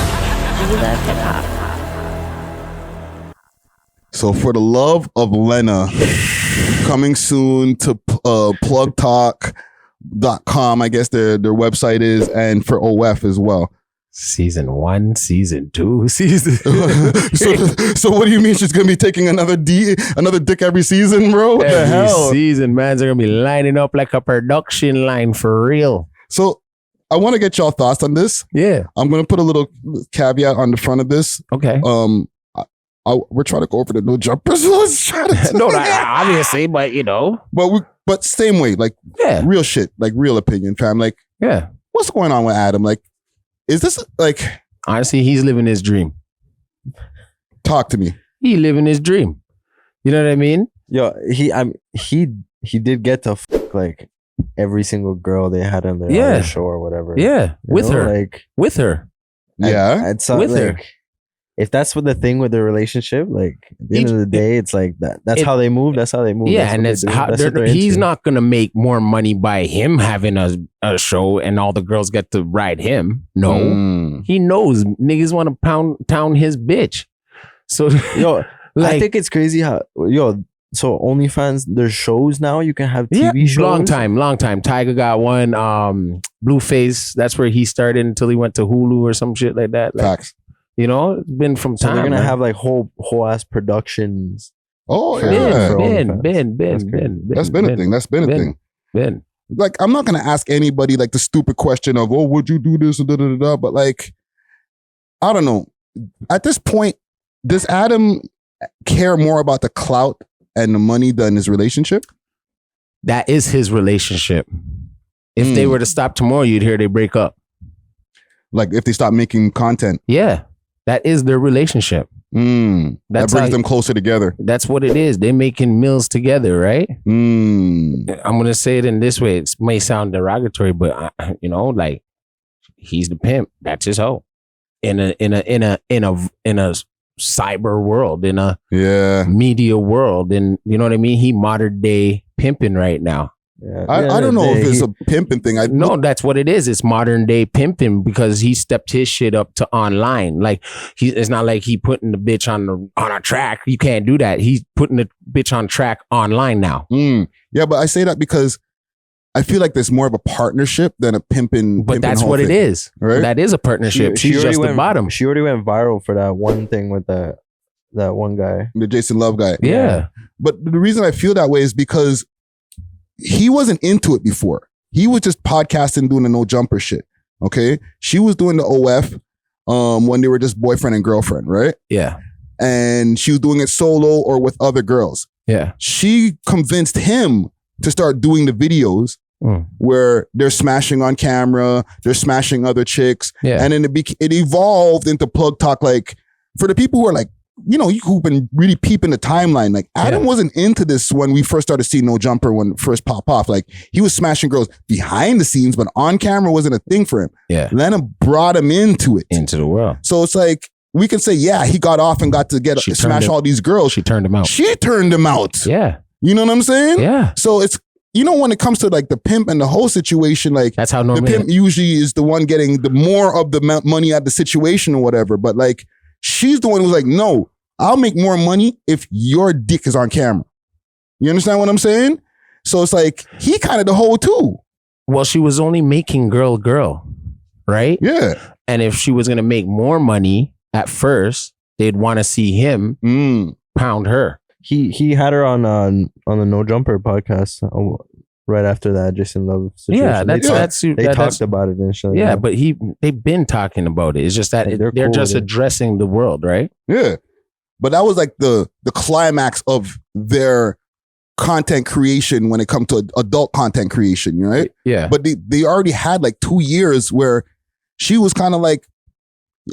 So for the love of Lena, coming soon to plugtalk.com, I guess their website is, and for OF as well. Season 1, season 2, season. so what do you mean she's gonna be taking another dick every season, bro? What the hell? Season, man, they're gonna be lining up like a production line for real. So I want to get y'all thoughts on this. Yeah. I'm gonna put a little caveat on the front of this. Okay. We're trying to go over the no jumpers. Let's try to No, obviously, but you know. But same way, like real shit, like real opinion, fam. Like, what's going on with Adam? Like, is this like? Honestly, he's living his dream. Talk to me. He living his dream. You know what I mean? Yo, he did get to like every single girl they had on their show or whatever. Yeah, with her. Yeah, it's with her. If that's what the thing with the relationship, like at the end of the day, it's like that. That's how they move. That's how they move. Yeah, and it's how he's not gonna make more money by him having a show and all the girls get to ride him. No, he knows niggas want to pound his bitch. So yo, I think it's crazy how so OnlyFans, there's shows now. You can have TV shows. Long time. Tiger got one. Blueface. That's where he started until he went to Hulu or some shit like that. Facts. You know, it's been from time. So they're gonna have like whole ass productions. Oh yeah, Ben. That's been a thing. That's been a thing. Ben. Like, I'm not gonna ask anybody like the stupid question of, oh, would you do this? But like, I don't know. At this point, does Adam care more about the clout and the money than his relationship? That is his relationship. If they were to stop tomorrow, you'd hear they break up. Like if they stop making content. Yeah. That is their relationship. That brings them closer together. That's what it is. They're making meals together, right? I'm gonna say it in this way. It may sound derogatory, but you know, like he's the pimp. That's his hoe. In a cyber world, in a media world, and you know what I mean. He modern day pimping right now. Yeah, I don't know if it's a pimping thing. No, that's what it is. It's modern day pimping because he stepped his shit up to online. Like it's not like he putting the bitch on a track. You can't do that. He's putting the bitch on track online now. Yeah, but I say that because I feel like there's more of a partnership than a pimping. But that's what it is. Right? That is a partnership. She's just the bottom. She already went viral for that one thing with that one guy, the Jason Love guy. Yeah. But the reason I feel that way is because he wasn't into it before. He was just podcasting, doing the no jumper shit. Okay. She was doing the OF when they were just boyfriend and girlfriend, right? Yeah. And she was doing it solo or with other girls. Yeah. She convinced him to start doing the videos where they're smashing on camera, they're smashing other chicks. Yeah. And then it evolved into Plug Talk. Like for the people who are like, you know, who've been really peeping the timeline, like Adam wasn't into this when we first started seeing No Jumper when it first popped off. Like he was smashing girls behind the scenes, but on camera wasn't a thing for him. Yeah. Lena brought him into it. Into the world. So it's like, we can say, yeah, he got off and got to smash all these girls. She turned him out. She turned him out. Yeah. You know what I'm saying? Yeah. So it's, you know, when it comes to like the pimp and the whole situation, like that's how normally the pimp usually is the one getting the more of the money out of the situation or whatever. But like, she's the one who's like, no, I'll make more money if your dick is on camera. You understand what I'm saying? So it's like, he kind of the hoe too. Well, she was only making girl, right? Yeah. And if she was going to make more money at first, they'd want to see him pound her. He had her on the No Jumper podcast right after that Jason Love situation. Yeah, they talked about it and shit. Yeah, but they've been talking about it. It's just that they're cool just addressing the world, right? Yeah. But that was like the climax of their content creation when it comes to adult content creation, right? Yeah. But they already had like 2 years where she was kind of like,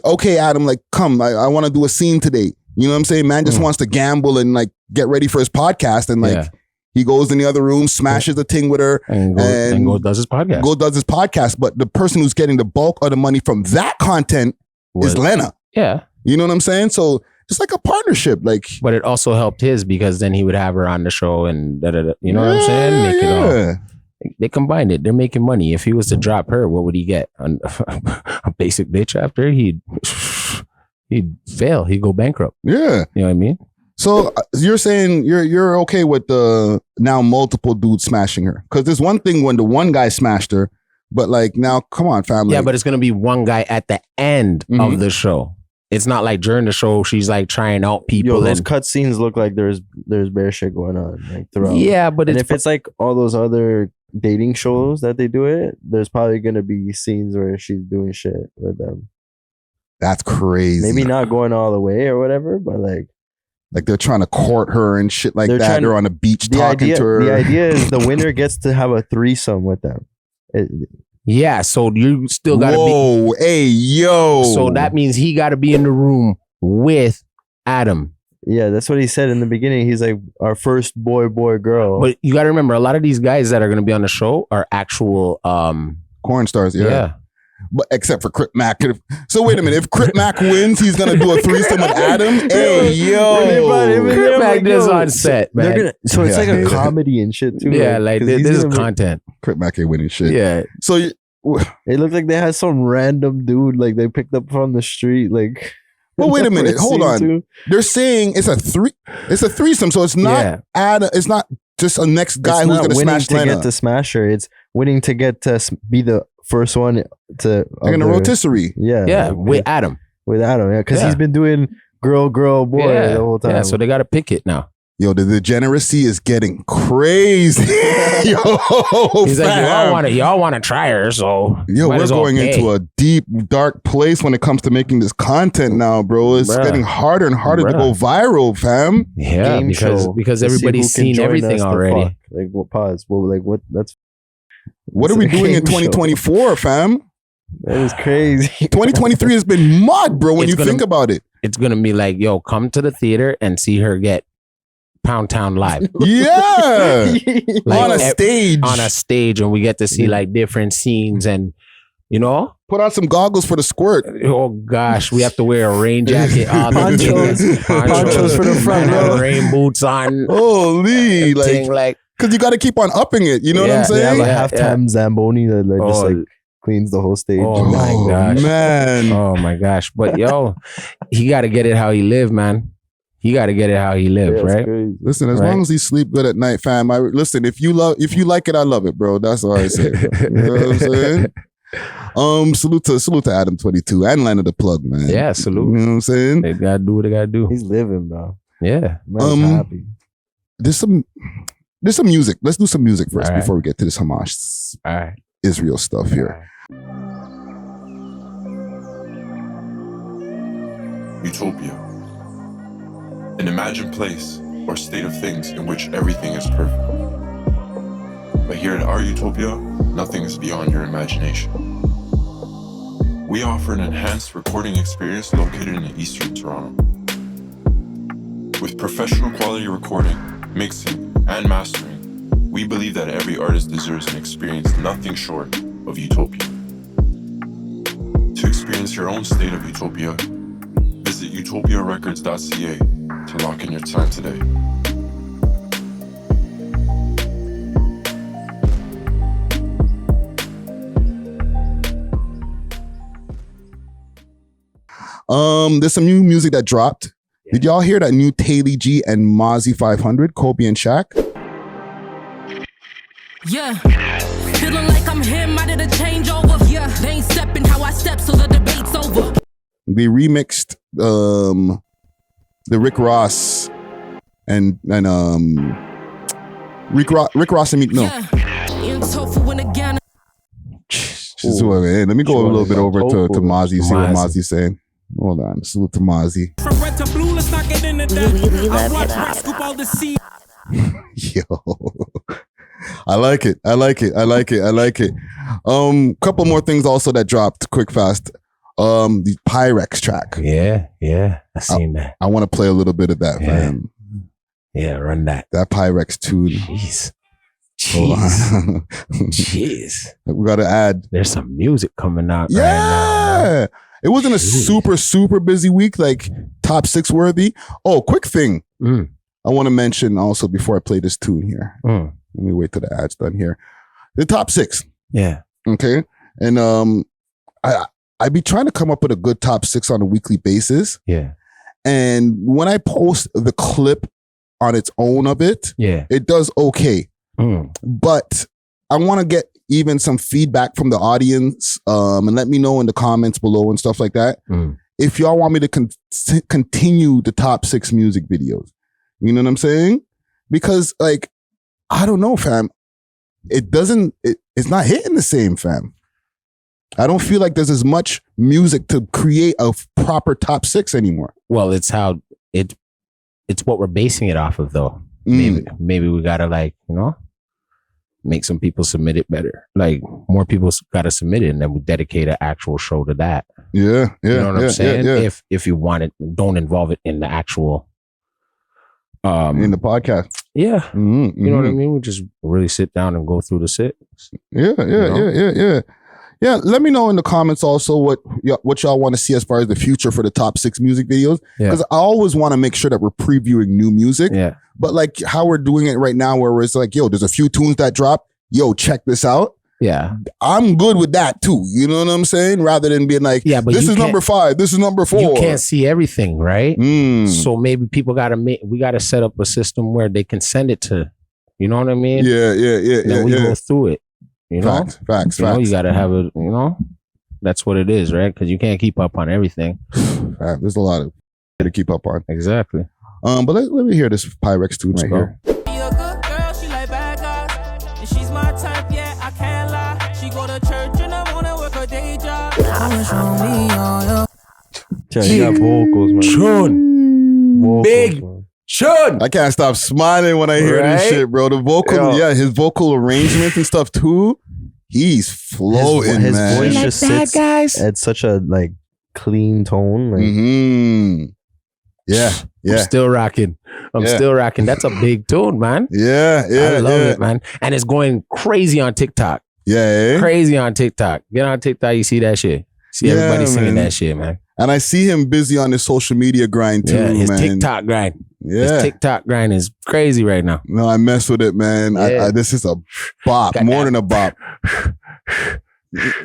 okay, Adam, like, come, I want to do a scene today. You know what I'm saying? Man just wants to gamble and like get ready for his podcast. And like, he goes in the other room, smashes the thing with her and does his podcast. But the person who's getting the bulk of the money from that content is Lena. Yeah. You know what I'm saying? So it's like a partnership. Like, but it also helped his because then he would have her on the show and you know what I'm saying? Make it all. They combined it. They're making money. If he was to drop her, what would he get? A basic bitch after? He'd fail. He'd go bankrupt. Yeah. You know what I mean? So you're saying you're okay with the now multiple dudes smashing her? Because there's one thing when the one guy smashed her, but like now, come on, family. Yeah, but it's going to be one guy at the end of the show. It's not like during the show she's like trying out people. Yo, those cut scenes look like there's bare shit going on like throughout. Yeah, but if it's like all those other dating shows that they do it, there's probably gonna be scenes where she's doing shit with them. That's crazy. Maybe not going all the way or whatever, but like they're trying to court her and shit like that. They're on the beach talking to her. The idea is the winner gets to have a threesome with them. Yeah, so you still gotta be. Hey, yo. So that means he gotta be in the room with Adam. Yeah, that's what he said in the beginning. He's like, our first boy, girl. But you gotta remember, a lot of these guys that are gonna be on the show are actual corn stars, yeah. But except for Crip Mac. So wait a minute, if Crip Mac wins, he's gonna do a threesome with Adam. Hey, yo. Crip Mac is on set, man. So it's like a comedy and shit too. Yeah, like this is content. Crip Mac ain't winning shit. Yeah. So it looked like they had some random dude like they picked up from the street. Like, well, wait a minute, hold on. They're saying it's a threesome, so it's not Adam. It's not just a next guy who's gonna smash Lena. Get to smash her. It's winning to get to be the first one to like in a rotisserie. Yeah, with Adam. Yeah, because he's been doing girl, boy the whole time. Yeah, so they got to pick it now. Yo, the degeneracy is getting crazy. Yo, he's like, y'all want to try her, so yo, we're going into a deep, dark place when it comes to making this content now, bro. It's getting harder and harder to go viral, fam. Yeah, because everybody's seen everything already. Like, what? Pause. Well, like, what? What are we doing in 2024, fam? That is crazy. 2023 has been mud, bro, when you think about it. It's going to be like, yo, come to the theater and see her get Pound Town live. Yeah. Like on a stage. And we get to see like different scenes and, you know. Put on some goggles for the squirt. Oh, gosh. We have to wear a rain jacket. Ponchos for the front row. Rain boots on. Holy. Like because you got to keep on upping it. You know what I'm saying? Yeah, like halftime Zamboni that just like cleans the whole stage. Oh my gosh, man! Oh my gosh! But yo, he got to get it how he live, man. He got to get it how he live, right? Crazy. Listen, as long as he sleep good at night, fam. Listen, if you like it, I love it, bro. That's all I say. You know what I'm saying? Salute to Adam22 and Lena the Plug, man. Yeah, salute. You know what I'm saying? They gotta do what they gotta do. He's living, bro. Yeah, man's happy. There's some music. Let's do some music first before we get to this homage Israel stuff here. Utopia. An imagined place or state of things in which everything is perfect. But here at our Utopia, nothing is beyond your imagination. We offer an enhanced recording experience located in Eastern Toronto. With professional quality recording, mixing, and mastering, we believe that every artist deserves an experience nothing short of utopia. To experience your own state of utopia, visit utopiarecords.ca to lock in your time today. There's some new music that dropped. Did y'all hear that new Taylor G and Mozzie 500, Kobe and Shaq? Yeah, feeling like I'm him, I did a changeover. Yeah, they ain't stepping how I step, so the debate's over. They remixed the Rick Ross and Rick Ross and Meek Mill. Yeah, Let me go a little bit over to Mozzie, see what Mozzie's saying. Hold on, salute to Mozzie. From red to blue, let's not get into that. I watch Rick scoop all the sea. Yo, I like it. Couple more things also that dropped quick fast. The Pyrex track. Yeah, I seen that. I want to play a little bit of that, man. Yeah, run that. That Pyrex tune. Jeez. We got to add. There's some music coming out right now. It wasn't a super busy week, like top 6 worthy. Oh, quick thing. I want to mention also before I play this tune here. Let me wait till the ad's done here. The top 6. Yeah. Okay. And I be trying to come up with a good top 6 on a weekly basis. Yeah. And when I post the clip on its own of it, it does okay. But I want to get even some feedback from the audience and let me know in the comments below and stuff like that. If y'all want me to continue the top 6 music videos. You know what I'm saying? Because like, I don't know, fam. It's not hitting the same, fam. I don't feel like there's as much music to create a proper top 6 anymore. Well, it's what we're basing it off of, though. Maybe we gotta, like, you know, make some people submit it better. Like, more people gotta submit it, and then we dedicate an actual show to that. Yeah. You know what I'm saying? If you want it, don't involve it in the actual in the podcast. Yeah. You know what I mean? We just really sit down and go through the 6. Yeah, let me know in the comments also what y'all want to see as far as the future for the top 6 music videos. Because I always want to make sure that we're previewing new music. Yeah. But like how we're doing it right now, where it's like, yo, there's a few tunes that drop. Yo, check this out. Yeah. I'm good with that too. You know what I'm saying? Rather than being like, but this is number 5, this is number 4. You can't see everything, right? So maybe people we gotta set up a system where they can send it to, you know what I mean? Yeah. Then we go through it. You know? Facts. You gotta have a, you know, that's what it is, right? Because you can't keep up on everything. There's a lot of to keep up on. Exactly. But let me hear this Pyrex tune right here. Be a good girl, she like bad guys. And she's my type, yeah, I can't lie. She go to church and I wanna work a day job. You got vocals, man. Sean. Big Sean. I can't stop smiling when I hear this shit, bro. The vocal, his vocal arrangements and stuff too. He's floating, his man. voice just sits at such a like clean tone. Like, Yeah. I'm still rocking. Still rocking. That's a big tune, man. Yeah. I love it, man. And it's going crazy on TikTok. Yeah. Crazy on TikTok. Get on TikTok, you see that shit. See everybody singing that shit, man. And I see him busy on his social media grind too, his man. TikTok grind. Yeah. His TikTok grind is crazy right now. No, I mess with it, man. Yeah. This is a bop, more than a bop.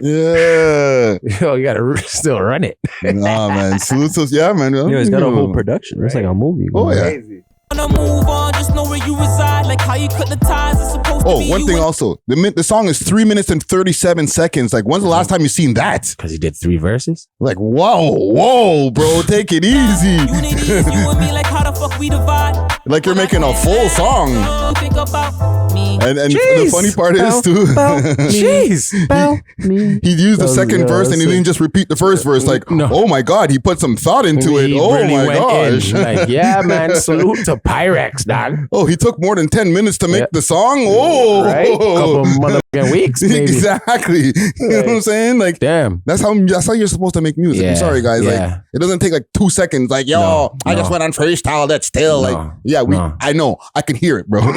Yeah. Yo, you gotta still run it. Nah, man. Salute, yeah, man. He's got a whole production. It's like a movie. Oh, yeah. Crazy. Move on, just know where you reside, like how you cut the ties. It's supposed to be one thing also, the song is 3 minutes and 37 seconds. Like, when's the last time you seen that? Because he did 3 verses. Like, whoa, bro, take it easy. You and me, like how the fuck we divide. Like you're making a full song. Think about me. And the funny part is too, he used the second verse and he didn't just repeat the first verse. Like, oh my God, he put some thought into it. Oh really my gosh. Like, yeah, man, salute to Pyrex, dog. Oh, he took more than 10 minutes to make the song. Oh, right? Couple motherfucking weeks, maybe. Exactly. You know what I'm saying? Like, damn. That's how you're supposed to make music. I'm sorry, guys. Like, it doesn't take like 2 seconds. Like, yo, I just went on freestyle. That's still I know. I can hear it, bro. We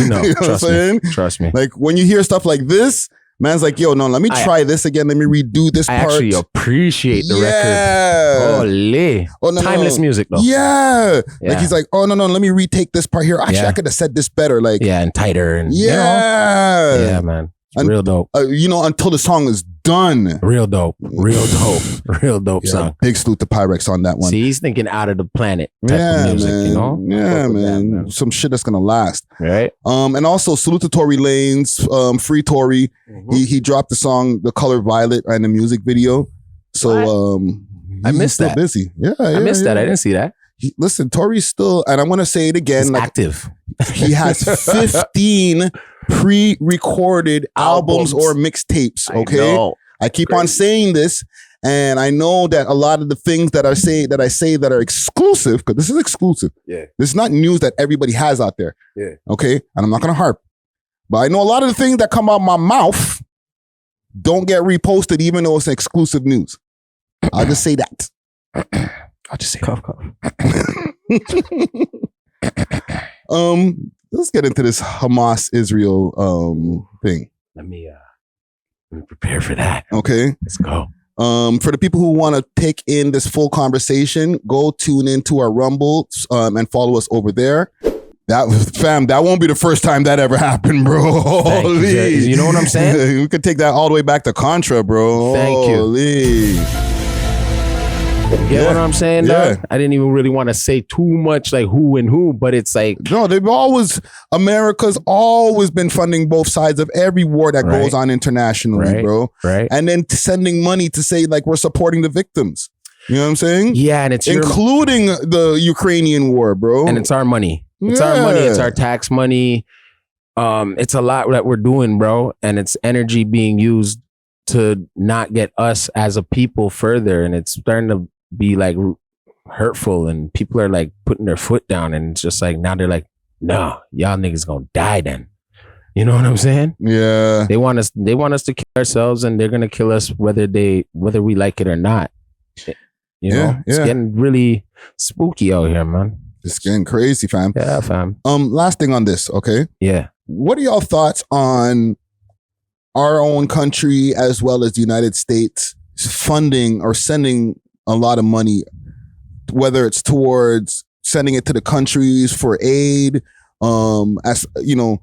know. You know what I'm saying? Trust me. Like when you hear stuff like this, man's like, yo, no, let me try this again. Let me redo this part. I actually appreciate the record. Oh, timeless music, though. Yeah. Like he's like, oh, no, let me retake this part here. Actually, I could have said this better. Like, and tighter. And yeah, man. Real dope. Until the song is done. Real dope. Real dope song. Big salute to Pyrex on that one. See, he's thinking out of the planet type of music, man. you know? Yeah, man. Some shit that's gonna last. Right. And also salute to Tory Lanez, Free Tory. He dropped the song The Color Violet and the music video. So I missed that. Busy. I missed that. I didn't see that. Listen, Tory's still, and I'm gonna say it again, like, active. He has 15 pre-recorded albums or mixtapes. Okay, I keep on saying this, and I know that a lot of the things that I say that are exclusive, because this is exclusive. Yeah, this is not news that everybody has out there. Yeah, okay, and I'm not gonna harp, but I know a lot of the things that come out my mouth don't get reposted, even though it's exclusive news. I'll just say that. I'll just say cough. Let's get into this Hamas Israel thing. Let me prepare for that. Okay, let's go. For the people who want to take in this full conversation, go tune into our Rumble and follow us over there. That won't be the first time that ever happened, bro. Holy. You know what I'm saying? We could take that all the way back to Contra, bro. Thank you. Holy. You get what I'm saying, dog? I didn't even really want to say too much like who and who, but it's like... No, America's always been funding both sides of every war that goes on internationally, bro. Right. And then sending money to say like we're supporting the victims. You know what I'm saying? Yeah, and it's including the Ukrainian war, bro. And it's our money. It's our money. It's our tax money. It's a lot that we're doing, bro. And it's energy being used to not get us as a people further. And it's starting to be like hurtful, and people are like putting their foot down, and it's just like now they're like, no, y'all niggas gonna die then. You know what I'm saying? Yeah. They want us to kill ourselves, and they're gonna kill us whether we like it or not. You know, it's getting really spooky out here, man. It's getting crazy, fam. Yeah, fam. Last thing on this, okay? Yeah. What are y'all thoughts on our own country as well as the United States funding or sending a lot of money, whether it's towards sending it to the countries for aid, as a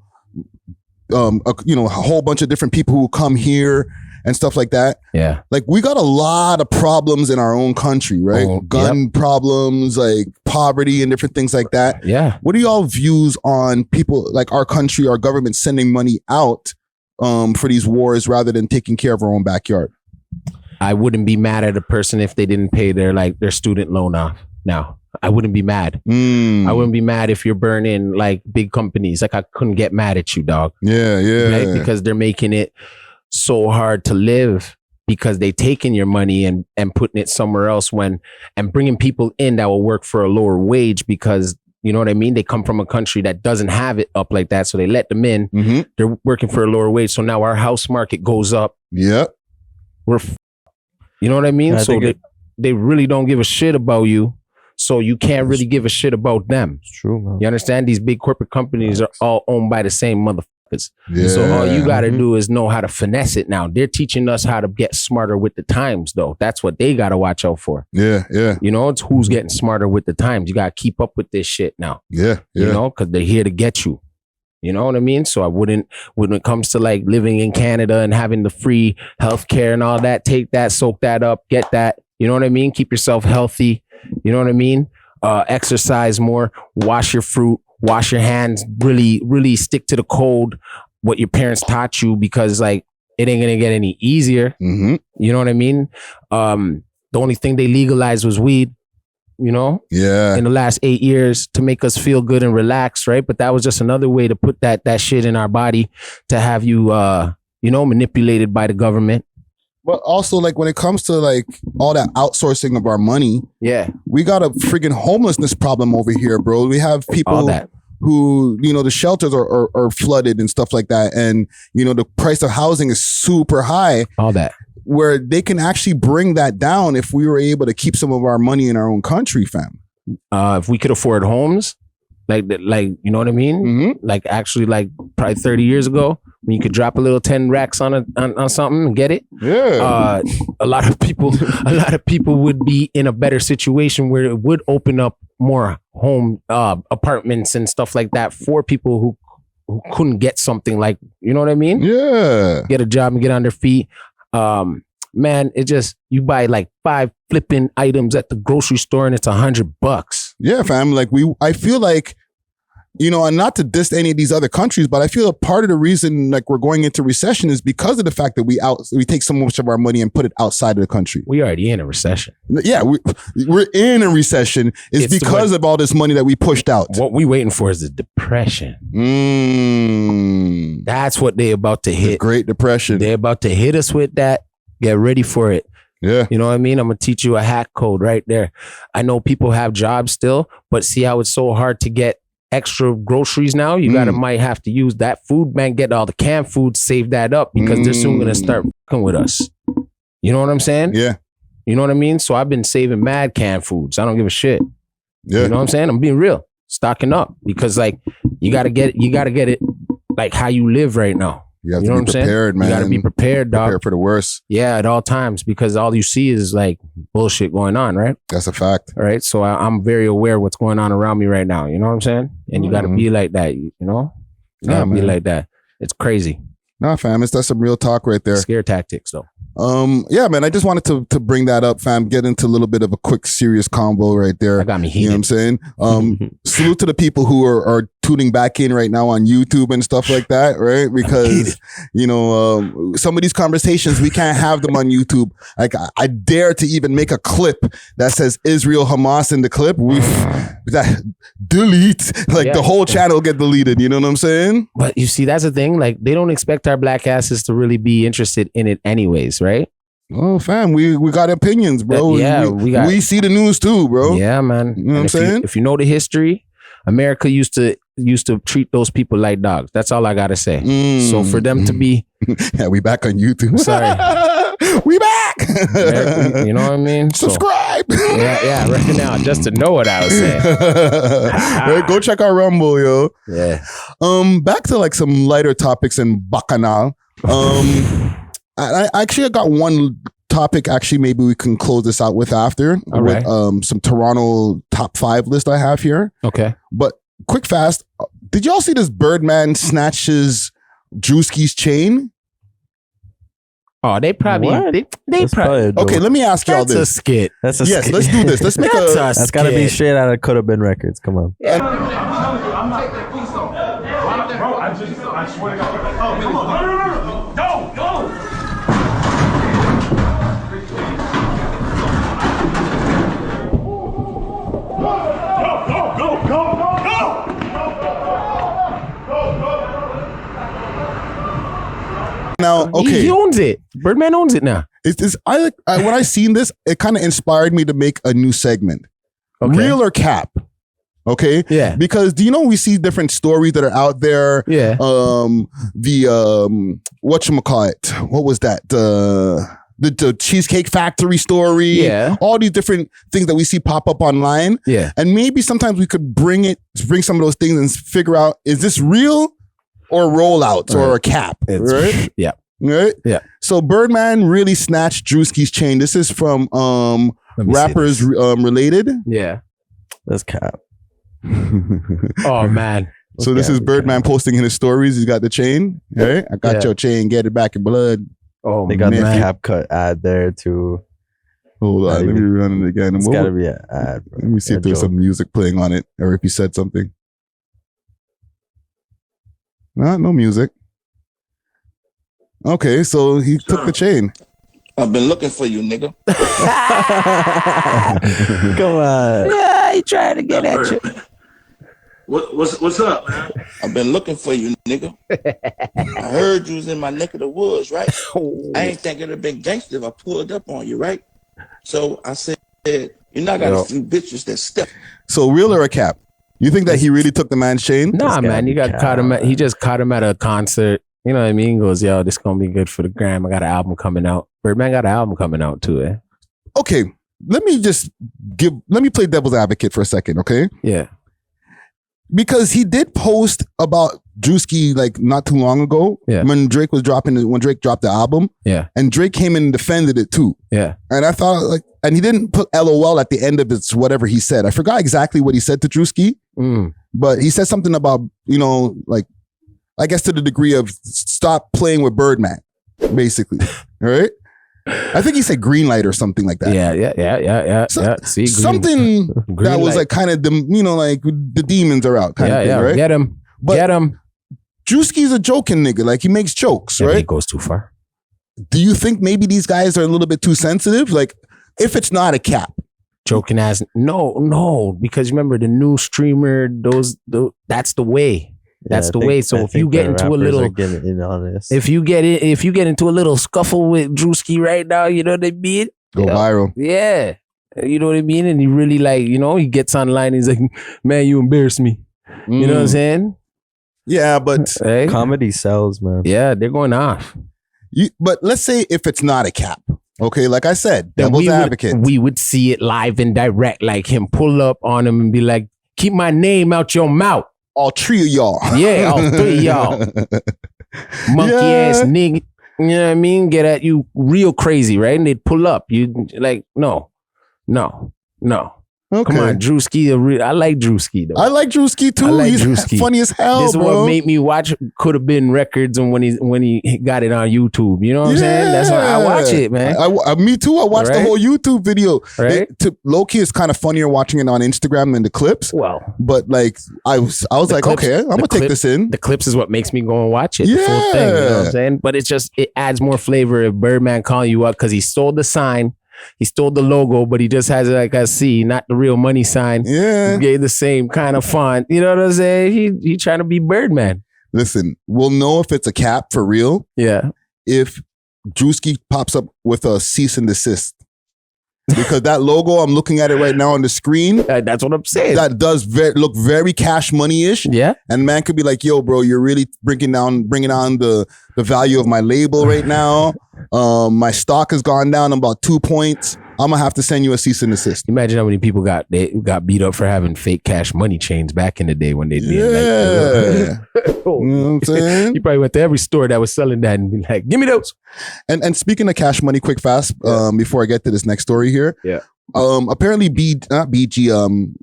whole bunch of different people who come here and stuff like that. Yeah. Like we got a lot of problems in our own country, right? Gun problems, like poverty and different things like that. Yeah. What are y'all views on people like our country, our government sending money out for these wars rather than taking care of our own backyard? I wouldn't be mad at a person if they didn't pay their student loan off now. I wouldn't be mad. I wouldn't be mad if you're burning like big companies. Like I couldn't get mad at you, dog. Yeah. Right? Because they're making it so hard to live because they taking your money and putting it somewhere else and bringing people in that will work for a lower wage because, you know what I mean? They come from a country that doesn't have it up like that. So they let them in. Mm-hmm. They're working for a lower wage. So now our house market goes up. Yep. You know what I mean? So they really don't give a shit about you. So you can't really give a shit about them. It's true, man. You understand? These big corporate companies are all owned by the same motherfuckers. Yeah. So all you got to do is know how to finesse it now. They're teaching us how to get smarter with the times, though. That's what they got to watch out for. Yeah. You know, it's who's getting smarter with the times. You got to keep up with this shit now. Yeah. You know, because they're here to get you. You know what I mean? So I wouldn't, when it comes to like living in Canada and having the free healthcare and all that, take that, soak that up, get that. You know what I mean? Keep yourself healthy. You know what I mean? Exercise more, wash your fruit, wash your hands, really, really stick to the code, what your parents taught you, because like it ain't gonna get any easier. Mm-hmm. You know what I mean? The only thing they legalized was weed. You know, in the last 8 years to make us feel good and relaxed, right? But that was just another way to put that shit in our body to have you, manipulated by the government. But also, like when it comes to like all that outsourcing of our money, we got a friggin' homelessness problem over here, bro. We have people who, the shelters are flooded and stuff like that, and the price of housing is super high. All that. Where they can actually bring that down if we were able to keep some of our money in our own country, fam. If we could afford homes, like you know what I mean? Mm-hmm. Like actually, like probably 30 years ago, when you could drop a little 10 racks on something and get it. Yeah. A lot of people would be in a better situation where it would open up more home apartments and stuff like that for people couldn't get something like, you know what I mean? Yeah. Get a job and get on their feet. Man, it just, you buy like 5 flipping items at the grocery store and it's $100. Yeah, fam. Like I feel like, you know, and not to diss any of these other countries, but I feel a part of the reason like we're going into recession is because of the fact that we take so much of our money and put it outside of the country. We already in a recession. Yeah, we're in a recession. It's because of all this money that we pushed out. What we waiting for is the depression. That's what they about to hit. The Great Depression. They're about to hit us with that. Get ready for it. Yeah. You know what I mean? I'm going to teach you a hack code right there. I know people have jobs still, but see how it's so hard to get extra groceries now? You might have to use that food bank, get all the canned food, save that up because they're soon going to start fucking with us. You know what I'm saying? Yeah. You know what I mean? So I've been saving mad canned foods. I don't give a shit. Yeah. You know what I'm saying? I'm being real. Stocking up because like you got to get it like how you live right now. You have know to what be I'm prepared, saying? man. You got to be prepared, dog. Prepare for the worst. Yeah, at all times because all you see is like bullshit going on, right? That's a fact. All right. So I'm very aware of what's going on around me right now. You know what I'm saying? And you got to be like that, you know? You got to be like that. It's crazy. Nah, fam. That's some real talk right there. Scare tactics, though. Yeah, man. I just wanted to bring that up, fam. Get into a little bit of a quick, serious combo right there. I got me heated. You know what I'm saying? Salute to the people who are tuning back in right now on YouTube and stuff like that, right? Because, you know, some of these conversations, we can't have them on YouTube. Like, I dare to even make a clip that says Israel Hamas in the clip. Delete. Like, the whole channel get deleted. You know what I'm saying? But you see, that's the thing. Like, they don't expect our black asses to really be interested in it anyways, right? Oh, fam, we got opinions, bro. Yeah, we see the news too, bro. Yeah, man. You know what I'm saying? If you know the history, America used to treat those people like dogs. That's all I gotta say. So for them to be, yeah, we back on YouTube. Sorry, we back. You know what I mean? Subscribe. Yeah, right now, just to know what I was saying. Right, go check our Rumble, yo. Yeah. Back to like some lighter topics in Bacchanal. I actually got one topic. Actually, maybe we can close this out with after. All right. Some Toronto top 5 list I have here. Okay. But quick, fast. Did y'all see this Birdman snatches Druski's chain? Oh, they probably they probably. Okay, let me ask y'all this. That's a skit. That's a yes. skit. Let's do this. Let's make That's got to be straight out of Could Have Been Records. Come on. I'm not. Please don't. Bro, I swear to God. Oh, come on. No. Go. Now, okay, he owns it. Birdman owns it now. When I seen this, it kind of inspired me to make a new segment. Okay. Real or cap? Okay. Yeah. Because do you know we see different stories that are out there? Yeah. Whatchamacallit? What was that? The Cheesecake Factory story. Yeah. All these different things that we see pop up online. Yeah. And maybe sometimes we could bring some of those things and figure out, is this real or rollouts or a cap? Right? Yeah. Right? Yeah. So Birdman really snatched Druski's chain. This is from rappers related. Yeah. That's cap. Oh man. So this is Birdman posting in his stories. He's got the chain. Right? I got your chain. Get it back in blood. Oh, they got man. the cap cut ad there too. Hold on, let me run it again. It's gotta be an ad, bro. Let me see if there's some music playing on it, or if he said something. No music. Okay, so he took the chain. I've been looking for you, nigga. Come on. Yeah, he trying to get at you. What's up, man? I've been looking for you, nigga. I heard you was in my neck of the woods, right? I ain't think it'd have been gangster if I pulled up on you, right? So I said, you know, I got a few bitches that step. So real or a cap? You think that he really took the man's chain? Nah, man, he just caught him at a concert. You know what I mean? He goes, yo, this gonna be good for the gram. I got an album coming out. Birdman got an album coming out too, eh? Okay, let me play devil's advocate for a second, okay? Yeah. Because he did post about Druski like not too long ago. Yeah. When Drake dropped the album. Yeah. And Drake came in and defended it too. Yeah. And I thought and he didn't put A.W.O.L at the end of it, whatever he said. I forgot exactly what he said to Druski. But he said something about, you know, like I guess to the degree of stop playing with Birdman, basically. Right? I think he said green light or something like that. Yeah. See, something green that was light. like kind of, like the demons are out kind of thing, right? Get him. Get him. Drewski's a joking nigga. Like, he makes jokes, right? He goes too far. Do you think maybe these guys are a little bit too sensitive? Like, if it's not a cap. Joking ass. No. Because remember, the new streamer, that's the way. That's the way. So if you get into a little, if you get into a little scuffle with Druski right now, you know what I mean? Go viral. Yeah. You know what I mean? And he really he gets online. He's like, man, you embarrass me. You know what I'm saying? Yeah, but comedy sells, man. Yeah, they're going off. But let's say if it's not a cap. Okay, like I said, devil's advocate. We would see it live and direct, like him pull up on him and be like, keep my name out your mouth. All three of y'all. Yeah, all three of y'all. Monkey ass nigga. You know what I mean? Get at you real crazy, right? And they'd pull up. You like, no. Okay. Come on, Druski. I like Druski though. I like Druski too. He's Druski. Funny as hell, this is bro. what made me watch Could Have Been Records and when he got it on YouTube. You know what I'm saying? That's why I watch it, man. Me too. I watched the whole YouTube video. Right? Low-key, it's kind of funnier watching it on Instagram than the clips. Well, but like I was like, clips, okay, I'm gonna take this in. The clips is what makes me go and watch it. The full thing. You know what I'm saying? But it adds more flavor if Birdman calling you up because he stole the sign. He stole the logo, but he just has it like a C, not the real money sign. Yeah. He gave the same kind of font. You know what I'm saying? He trying to be Birdman. Listen, we'll know if it's a cap for real. Yeah. If Druski pops up with a cease and desist. Because that logo, I'm looking at it right now on the screen. That's what I'm saying. That does look very Cash Money-ish. Yeah. And man could be like, yo, bro, you're really bringing down the value of my label right now. My stock has gone down about 2 points. I'm gonna have to send you a cease and desist. Imagine how many people got beat up for having fake Cash Money chains back in the day when they'd be you know what I'm saying? You probably went to every store that was selling that and be like, give me those. And speaking of Cash Money, quick fast, before I get to this next story here. Yeah. Apparently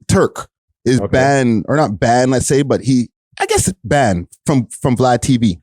Turk is banned, or not banned, let's say, but I guess banned from Vlad TV.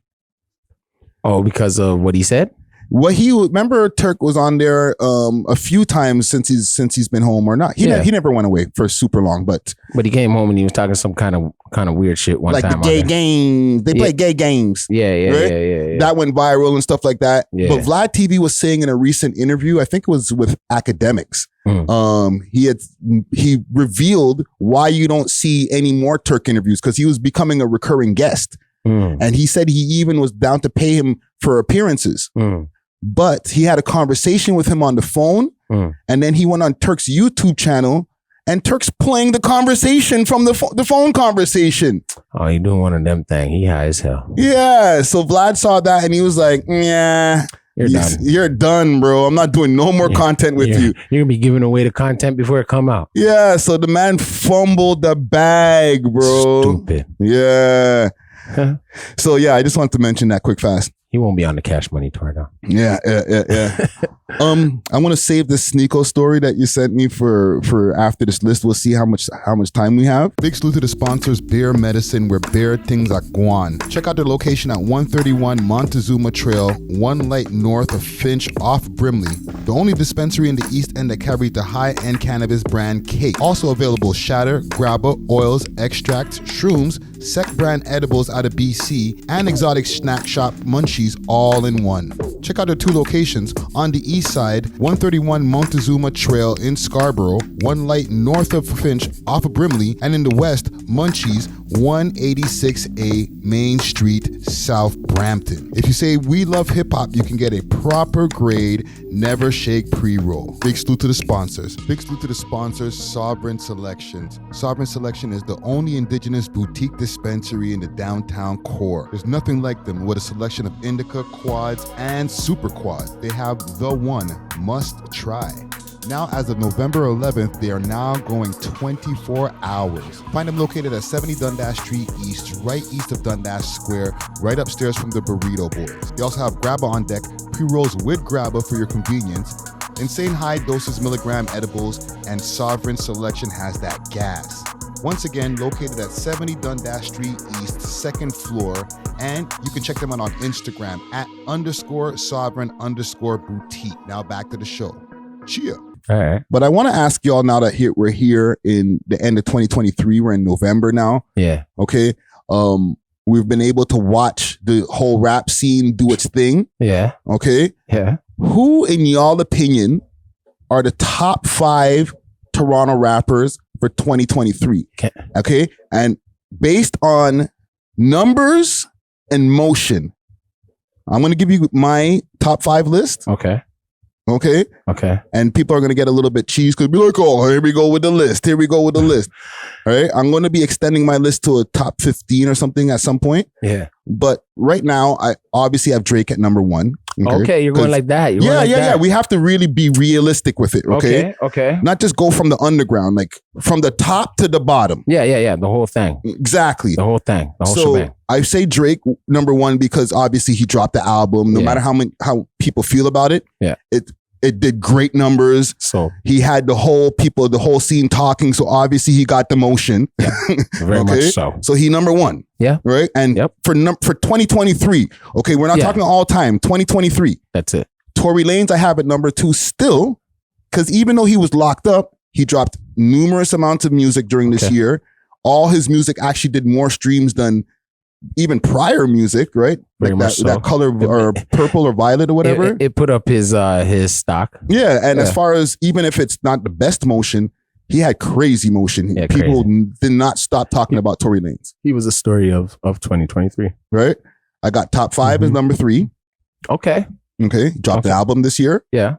Oh, because of what he said? Well, remember Turk was on there a few times since he's been home or not. He never went away for super long, but he came home and he was talking some kind of weird shit one time. Like the gay games. They play gay games. Yeah. That went viral and stuff like that. Yeah. But Vlad TV was saying in a recent interview, I think it was with Academics, he revealed why you don't see any more Turk interviews because he was becoming a recurring guest. And he said he even was down to pay him for appearances. But he had a conversation with him on the phone, and then he went on Turk's YouTube channel, and Turk's playing the conversation from the phone conversation. Oh, he doing one of them thing. He high as hell. Yeah. So Vlad saw that, and he was like, "Yeah, you're done, bro. I'm not doing no more content with you. You're gonna be giving away the content before it come out." Yeah. So the man fumbled the bag, bro. Stupid. Yeah. So yeah, I just wanted to mention that quick fast. He won't be on the Cash Money tour now. Yeah. I want to save this Sneako story that you sent me for after this list. We'll see how much time we have. Big salute to the sponsors, Bear Medicine, where bear things are gone. Check out their location at 131 Montezuma Trail, 1 light north of Finch off Brimley. The only dispensary in the East End that carries the high-end cannabis brand Cake. Also available shatter, grabba, oils, extracts, shrooms, Sec brand edibles out of BC, and exotic snack shop munchies all in one. Check out their 2 locations. On the east side, 131 Montezuma Trail in Scarborough, 1 light north of Finch off of Brimley, and in the west, Munchies, 186A Main Street, South Brampton. If you say we love hip hop, you can get a proper grade, never shake pre-roll. Big salute to the sponsors. Big salute to the sponsors, Sovereign Selections. Sovereign Selection is the only indigenous boutique dispensary in the downtown core. There's nothing like them with a selection of indica, quads, and super quads. They have the one must try. Now, as of November 11th, they are now going 24 hours. Find them located at 70 Dundas Street East, right east of Dundas Square, right upstairs from the Burrito Boys. They also have Grabba on deck, pre-rolls with Grabba for your convenience, insane high doses milligram edibles, and Sovereign Selection has that gas. Once again, located at 70 Dundas Street East, 2nd floor. And you can check them out on Instagram at _sovereign_boutique. Now back to the show. Cheer. All right. But I want to ask y'all now that we're here in the end of 2023. We're in November now. Yeah. Okay. We've been able to watch the whole rap scene do its thing. Yeah. Okay. Yeah. Who, in y'all opinion, are the top 5 Toronto rappers for 2023? Okay. And based on numbers and motion, I'm going to give you my top 5 list. Okay. Okay. Okay. And people are going to get a little bit cheesed because be like, oh, here we go with the list. Here we go with the list. All right. I'm going to be extending my list to a top 15 or something at some point. Yeah. But right now, I obviously have Drake at number 1. Okay. You're going like that. Yeah. We have to really be realistic with it. Okay. Okay. Not just go from the underground, like from the top to the bottom. Yeah. The whole thing. Exactly. The whole thing. The whole shebang. I say Drake number 1 because obviously he dropped the album. No matter how people feel about it. Yeah. It did great numbers. So he had the whole scene talking. So obviously he got the motion. Yeah, very much so. So he number 1. Yeah. Right. And for 2023. Okay. We're not talking all time. 2023. That's it. Tory Lanez, I have at number 2 still. Because even though he was locked up, he dropped numerous amounts of music during this year. All his music actually did more streams than even prior music, right? Very like much so. that color or purple or violet or whatever. It put up his stock. Yeah, and as far as even if it's not the best motion, he had crazy motion. Yeah, people did not stop talking about Tory Lanez. He was a story of 2023. Right? I got top 5 as number 3. Okay. Okay. Dropped an album this year. Yeah.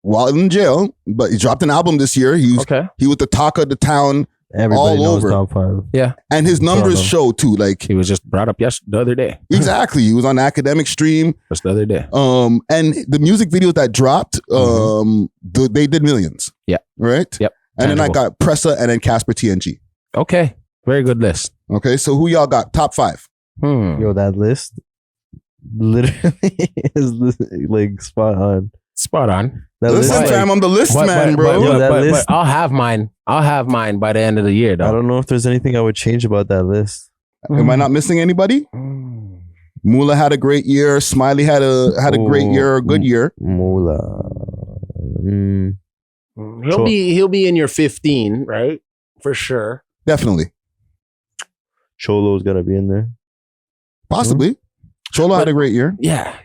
While in jail, but he dropped an album this year. He was the talk of the town. Everybody all knows over. top 5. Yeah. And his numbers show too. Like he was just brought up the other day. Exactly. He was on Academic Stream just the other day. And the music videos that dropped, they did millions. Yeah. Right? Yep. And then I got Pressa and then Casper TNG. Okay. Very good list. Okay. So who y'all got? Top 5. Yo, that list literally is like spot on. Spot on. Listen, fam, I'm the list man, bro. But I'll have mine. I'll have mine by the end of the year, though. I don't know if there's anything I would change about that list. Am I not missing anybody? Mula had a great year. Smiley had a great year, a good year. Mula. He'll be in your 15, right? For sure. Definitely. Cholo's gotta be in there. Possibly. Cholo had a great year. Yeah.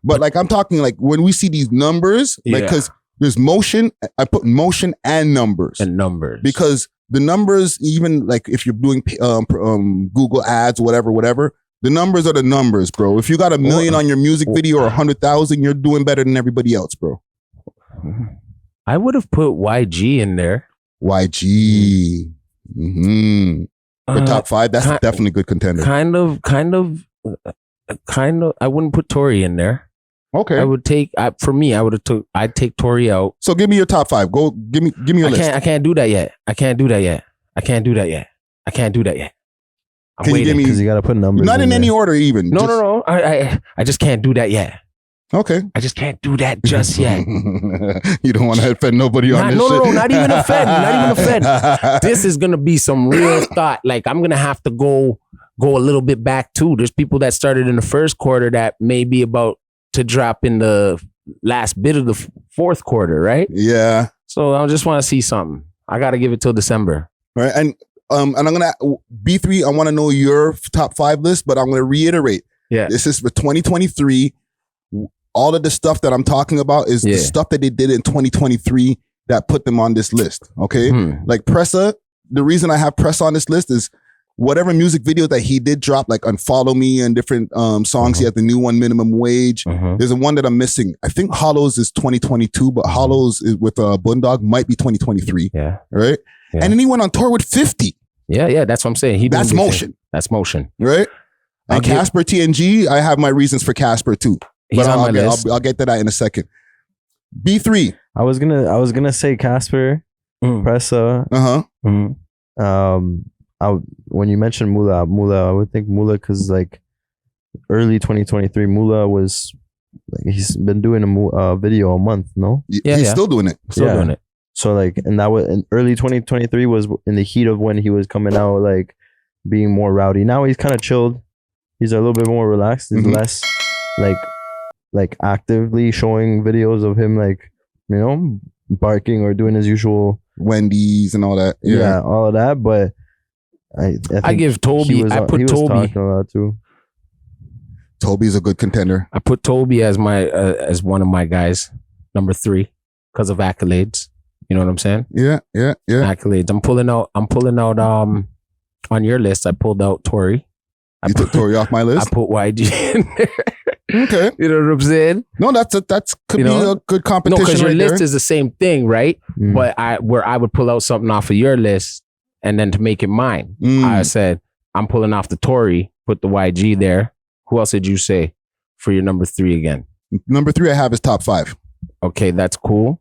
But like I'm talking like when we see these numbers, like because there's motion, I put motion and numbers. Because the numbers, even like if you're doing Google ads, whatever, the numbers are the numbers, bro. If you got 1 million on your music video or 100,000, you're doing better than everybody else, bro. I would have put YG in there. YG. For top 5, that's definitely a good contender. Kind of. I wouldn't put Tory in there. Okay. I would take. I'd take Tory out. So give me your top 5. Go. Give me your list. I can't do that yet. I'm Can you give me? Because you got to put numbers. Not in any order, even. No. I just can't do that yet. Okay. I just can't do that just yet. You don't want to offend nobody on this shit. No, not even offend. This is gonna be some real thought. Like I'm gonna have to go a little bit back too. There's people that started in the first quarter that may be about to drop in the last bit of the fourth quarter, right? Yeah. So I just want to see something. I got to give it till December. Right. And I'm gonna B3. I want to know your top 5 list, but I'm gonna reiterate. Yeah. This is for 2023. All of the stuff that I'm talking about is the stuff that they did in 2023 that put them on this list. Okay. Like Pressa, the reason I have Pressa on this list is whatever music video that he did drop, like Unfollow Me and different songs. He has the new one, Minimum Wage. There's a one that I'm missing. I think Hollows is 2022, but Hollows is with Boondog might be 2023. Yeah. Right. Yeah. And then he went on tour with 50. Yeah. That's what I'm saying. That's motion. That's motion. Right. And Casper TNG, I have my reasons for Casper too. But I'll get to that in a second. B3. I was gonna say Casper, Pressa. When you mentioned Mula, I would think Mula because like early 2023, Mula was like he's been doing a video a month. No, he's still doing it. Still doing it. So like, and that was in early 2023 was in the heat of when he was coming out, like being more rowdy. Now he's kind of chilled. He's a little bit more relaxed. He's less like actively showing videos of him, like, you know, barking or doing his usual Wendy's and all that. Yeah, all of that. But I give Toby. I put Toby talking a lot too. Toby's a good contender. I put Toby as my as one of my guys, number 3, because of accolades. You know what I'm saying? Yeah. Accolades. I'm pulling out. On your list, I pulled out Tory. You took Tory off my list? I put YG in there. Okay. You know what I'm saying? No, that's could be a good competition. No, because your right list there. is the same thing, right? But I would pull out something off of your list and then to make it mine. I said, I'm pulling off the Tory, put the YG there. Who else did you say for your number 3 again? Number 3 I have is top 5. Okay, that's cool.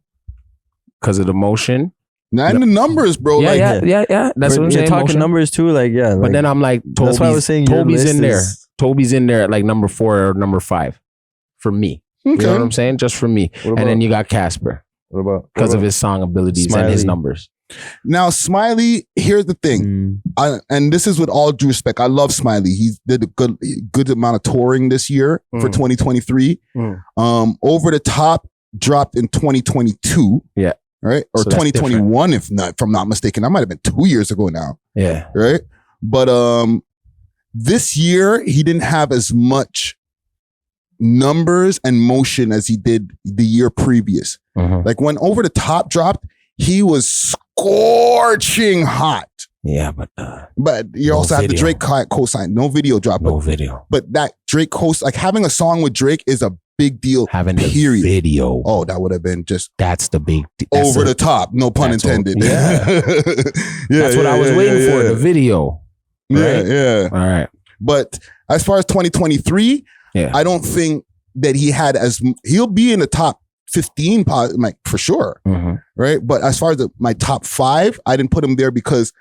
Because of the motion. And the numbers, bro. Yeah. That's what I'm saying. You're talking numbers too, like, yeah. But then I'm like, that's why I was saying Toby's in there. Toby's in there at like number 4 or number 5 for me. Okay. You know what I'm saying? Just for me. And then you got Casper. What about? Because of his song abilities Smiley. and his numbers. Now, Smiley, here's the thing. And this is with all due respect. I love Smiley. He did a good amount of touring this year for 2023. Over the Top dropped in 2022. Yeah. Right? Or So that's 2021, if I'm not mistaken. That might have been 2 years ago now. Yeah. Right? But this year, he didn't have as much numbers and motion as he did the year previous. Like when Over the Top dropped, he was scorching hot. Yeah, but you also have the Drake co-sign. No video drop. No video. But that Drake like having a song with Drake is a big deal. Having period. the video. Oh, that would have been just. That's the big. Over the top. No pun intended. That's what I was waiting for. The video. Right? Yeah. All right. But as far as 2023, I don't think that he had he'll be in the top 15 like for sure. Right. But as far as my top 5, I didn't put him there because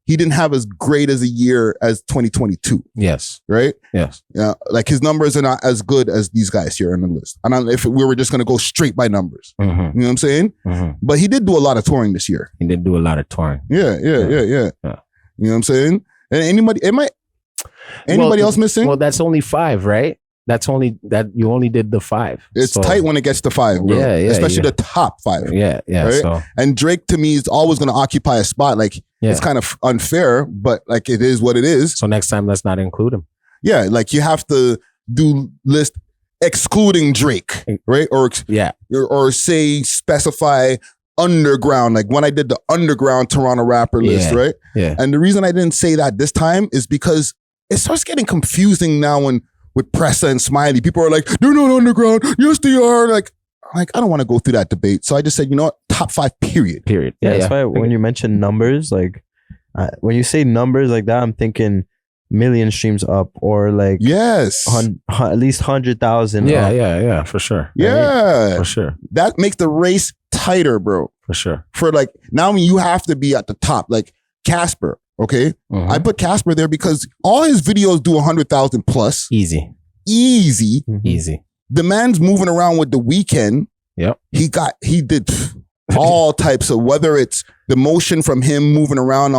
he didn't have as great as a year as 2022. Yes. Right? Yes. Yeah. Like his numbers are not as good as these guys here on the list. And if we were just going to go straight by numbers, you know what I'm saying? But he did do a lot of touring this year. He did do a lot of touring. Yeah. You know what I'm saying? And anybody else missing? Well, that's only 5, right? That's only that you only did the 5. It's tight when it gets to 5, bro. Yeah. Especially the top 5. Yeah. Right? So. And Drake to me is always going to occupy a spot. Like it's kind of unfair, but like it is what it is. So next time, let's not include him. Yeah, like you have to do list excluding Drake, right? Or say specify underground. Like when I did the underground Toronto rapper list, right? Yeah. And the reason I didn't say that this time is because it starts getting confusing now with Pressa and Smiley. People are like, they're not underground. Yes, they are. Like I don't want to go through that debate. So I just said, you know what? Top 5, period. Yeah, that's why when you mention numbers, like when you say numbers like that, I'm thinking million streams up or like at least 100,000. Yeah, for sure. Yeah, for sure. That makes the race tighter, bro. For sure. For like now, you have to be at the top. Like Casper. Okay, I put Casper there because all his videos do 100,000 plus. Easy. The man's moving around with The Weeknd. Yep. He did all types of, whether it's the motion from him moving around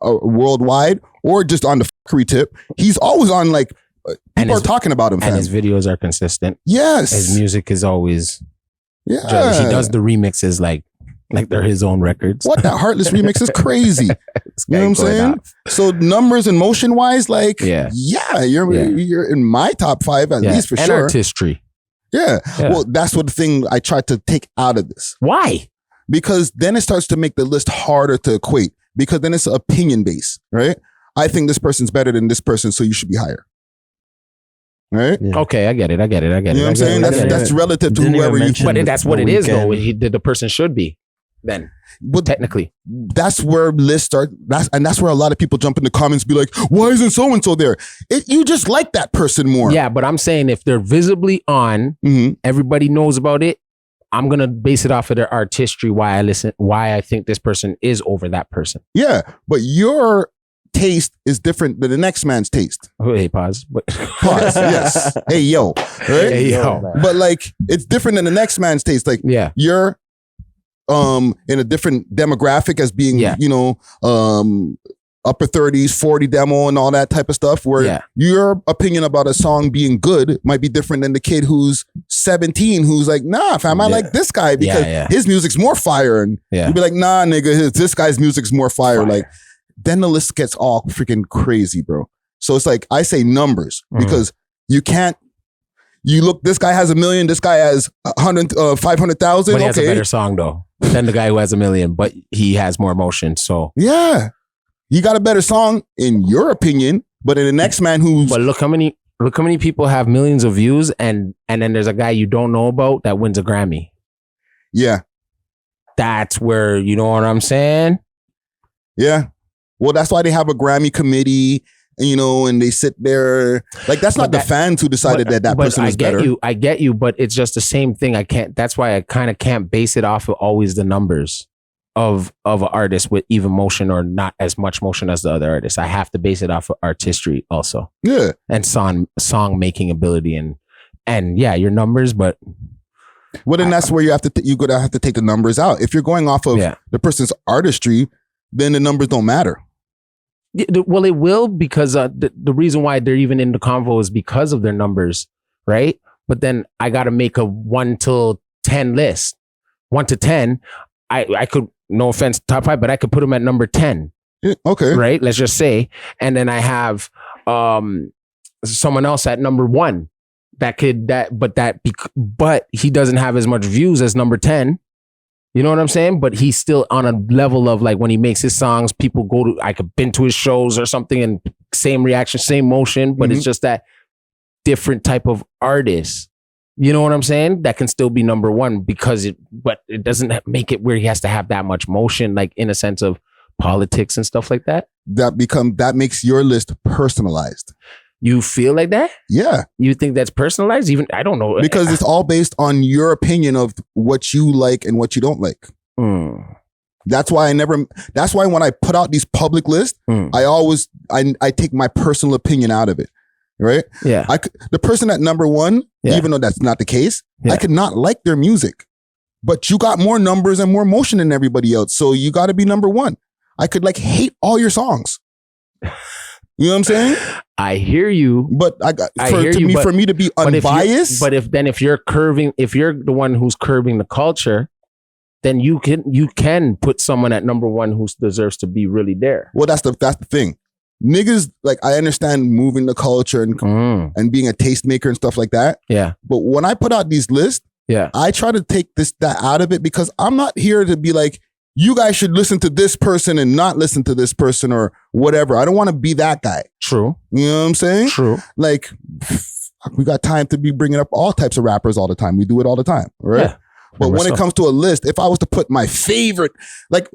worldwide or just on the fuckery tip. He's always on like people are talking about him. And his videos are consistent. Yes. His music is always. Yeah. He does the remixes like they're his own records. What, that Heartless remix is crazy. You know what I'm saying? So numbers and motion wise, like, you're in my top 5 at least for and sure. Artistry. Yeah. Well, that's what the thing I tried to take out of this. Why? Because then it starts to make the list harder to equate because then it's opinion based, right? I think this person's better than this person, so you should be higher. Right? Yeah. Okay, I get it. You know what I'm saying? That's relative to whoever you. But that's what it is, though. The person should be. Then, but technically, that's where lists start. That's where a lot of people jump in the comments, be like, "Why isn't so and so there?" You just like that person more. Yeah, but I'm saying if they're visibly on, everybody knows about it. I'm gonna base it off of their artistry. Why I think this person is over that person. Yeah, but your taste is different than the next man's taste. Oh, hey, pause. Pause. Yes. Hey, yo. Right? Hey, yo. But like, it's different than the next man's taste. Like, you're in a different demographic as being, upper 30s, 40 demo and all that type of stuff, where your opinion about a song being good might be different than the kid who's 17 who's like, nah, fam, I like this guy because his music's more fire. And you'd be like, nah, nigga, this guy's music's more fire. Like, then the list gets all freaking crazy, bro. So it's like, I say numbers because you can't, you look, this guy has 1 million, this guy has 500,000. But he has a better song though than the guy who has 1 million, but he has more emotion. So yeah. He got a better song in your opinion, but in the next man who's... But look how many people have millions of views and then there's a guy you don't know about that wins a Grammy. Yeah. That's where, you know what I'm saying? Yeah. Well, that's why they have a Grammy committee, and they sit there. Like, that's not the fans who decided that person is better. I get you, but it's just the same thing. That's why I kind of can't base it off of always the numbers of an artist with even motion or not as much motion as the other artists. I have to base it off of artistry also. Yeah. And song making ability and yeah, your numbers, but well, then that's where you're gonna have to take the numbers out. If you're going off of the person's artistry, then the numbers don't matter. Well, it will, because the reason why they're even in the convo is because of their numbers, right? But then I got to make a 1 to 10 list. 1 to 10, I could, no offense, top 5, but I could put them at number 10. Yeah, okay. Right? Let's just say. And then I have someone else at number 1 but he doesn't have as much views as number 10. You know what I'm saying? But he's still on a level of like when he makes his songs, people I could been to his shows or something and same reaction, same motion, but it's just that different type of artist. You know what I'm saying? That can still be number 1 but it doesn't make it where he has to have that much motion, like in a sense of politics and stuff like that. That makes your list personalized. You feel like that? Yeah. You think that's personalized? Even, I don't know. Because it's all based on your opinion of what you like and what you don't like. That's why when I put out these public lists, I take my personal opinion out of it. Right? Yeah. The person at number 1, even though that's not the case, I could not like their music. But you got more numbers and more motion than everybody else. So you got to be number 1. I could hate all your songs. You know what I'm saying? I hear you. But for me to be unbiased. But if you're the one who's curbing the culture, then you can put someone at number 1 who deserves to be really there. Well, that's the thing. Niggas, I understand moving the culture and being a tastemaker and stuff like that. Yeah. But when I put out these lists, I try to take that out of it because I'm not here to be like, you guys should listen to this person and not listen to this person or whatever. I don't want to be that guy. True. You know what I'm saying? True. We got time to be bringing up all types of rappers all the time. We do it all the time. Right? Yeah. But when it comes to a list, if I was to put my favorite,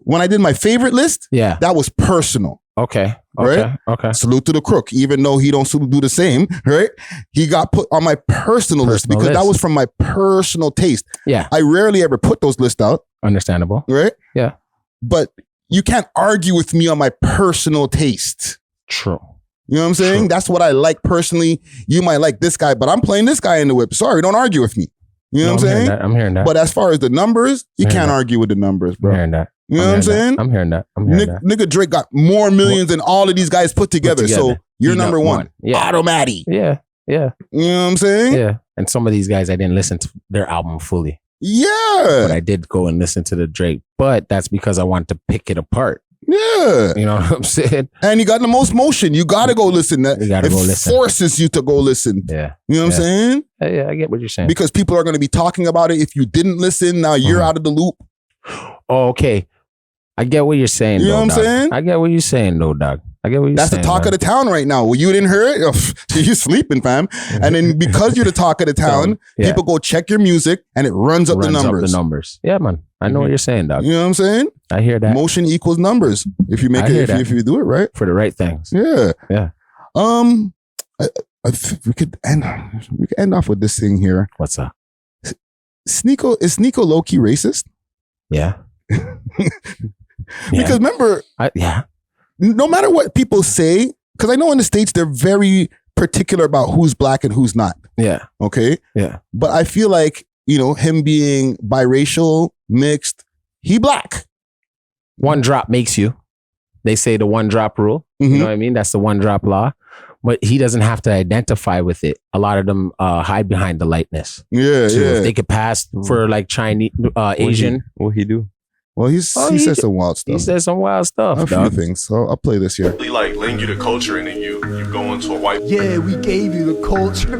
when I did my favorite list, that was personal. Okay. Right? Okay. Salute to the crook, even though he don't do the same, right? He got put on my personal list because that was from my personal taste. Yeah. I rarely ever put those lists out. Understandable. Right? Yeah. But you can't argue with me on my personal taste. True. You know what I'm saying? True. That's what I like personally. You might like this guy, but I'm playing this guy in the whip. Sorry, don't argue with me. You know what I'm saying? I'm hearing that. But as far as the numbers, you can't argue with the numbers, bro. I'm hearing that. You know what I'm saying? I'm hearing that. Nigga Drake got more millions than all of these guys put together. So you're number 1. Yeah. Automatic. Yeah. Yeah. You know what I'm saying? Yeah. And some of these guys, I didn't listen to their album fully. Yeah. But I did go and listen to the Drake. But that's because I wanted to pick it apart. Yeah. You know what I'm saying? And you got the most motion. You got to go listen. It forces you to go listen. Yeah. You know what I'm saying? Yeah, I get what you're saying. Because people are going to be talking about it. If you didn't listen, now you're out of the loop. Oh, okay. I get what you're saying. You know what I'm saying? I get what you're saying, though, dog. I get what you're saying. That's the talk of the town right now. Well, you didn't hear it? You're sleeping, fam. And then because you're the talk of the town, people go check your music and it runs up the numbers. Yeah, man. I know what you're saying, dog. You know what I'm saying? I hear that. Motion equals numbers. If you make it, if you do it right. For the right things. Yeah. Yeah. We could end off with this thing here. What's up? Is Sneako low-key racist? Yeah. Because remember, no matter what people say, because I know in the States they're very particular about who's black and who's not. Yeah. Okay. Yeah. But I feel like, him being biracial, mixed, he black. One drop makes you. They say the one drop rule. You know what I mean? That's the one drop law. But he doesn't have to identify with it. A lot of them hide behind the lightness. Yeah, so yeah. If they could pass for like Chinese, Asian. What he do? Well, he says some wild stuff. He says some wild stuff. A few things. So I'll play this here. Like laying you the culture and then you go into a white. Yeah, we gave you the culture.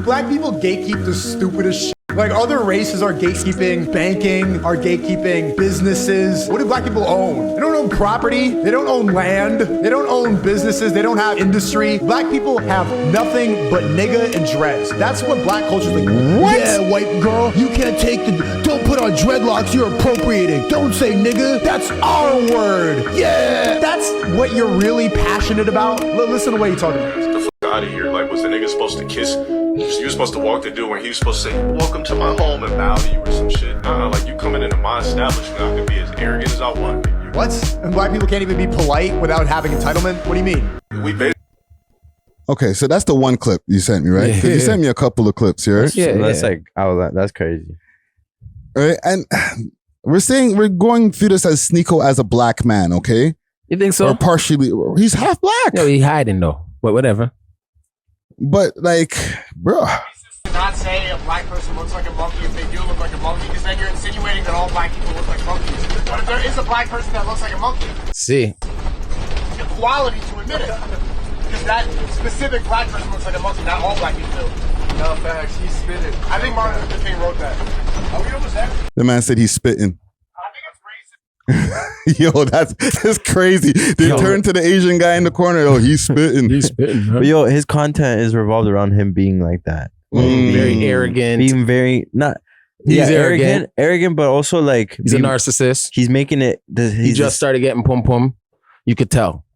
Black people gatekeep the stupidest shit. Like other races are gatekeeping banking, are gatekeeping businesses. What do black people own? They don't own property. They don't own land. They don't own businesses. They don't have industry. Black people have nothing but nigga and dreads. That's what black culture is like. What? Yeah, white girl, you can't take don't put on dreadlocks, you're appropriating. Don't say nigga, that's our word. Yeah, that's what you're really passionate about. Listen to the way you talk about this. The fuck out of here. Like, was the nigga supposed to kiss? You were supposed to walk the door when he was supposed to say, welcome to my home and bow to you or some shit. Like you coming into my establishment, I can be as arrogant as I want. What? And black people can't even be polite without having entitlement? What do you mean? Okay, so that's the one clip you sent me, right? 'Cause you sent me a couple of clips here. That's like, that's crazy. Right? And we're going through this as Sneako as a black man, okay? You think so? Or partially, he's half black. No, he's hiding though, but whatever. But like, bro. Not say a black person looks like a monkey if they do look like a monkey, because then you're insinuating that all black people look like monkeys. But if there is a black person that looks like a monkey, see, equality to admit it. Because that specific black person looks like a monkey, not all black people do. No facts, he's spitting. I think Martin Luther King wrote that. Are we almost there? The man said he's spitting. Yo, that's crazy. They turn to the Asian guy in the corner. Oh, he's spitting. He's spitting. Huh? But yo, his content is revolved around him being like that. Very arrogant. Being very He's arrogant, but also like he's a narcissist. He's making it. He just started getting pum pum. You could tell.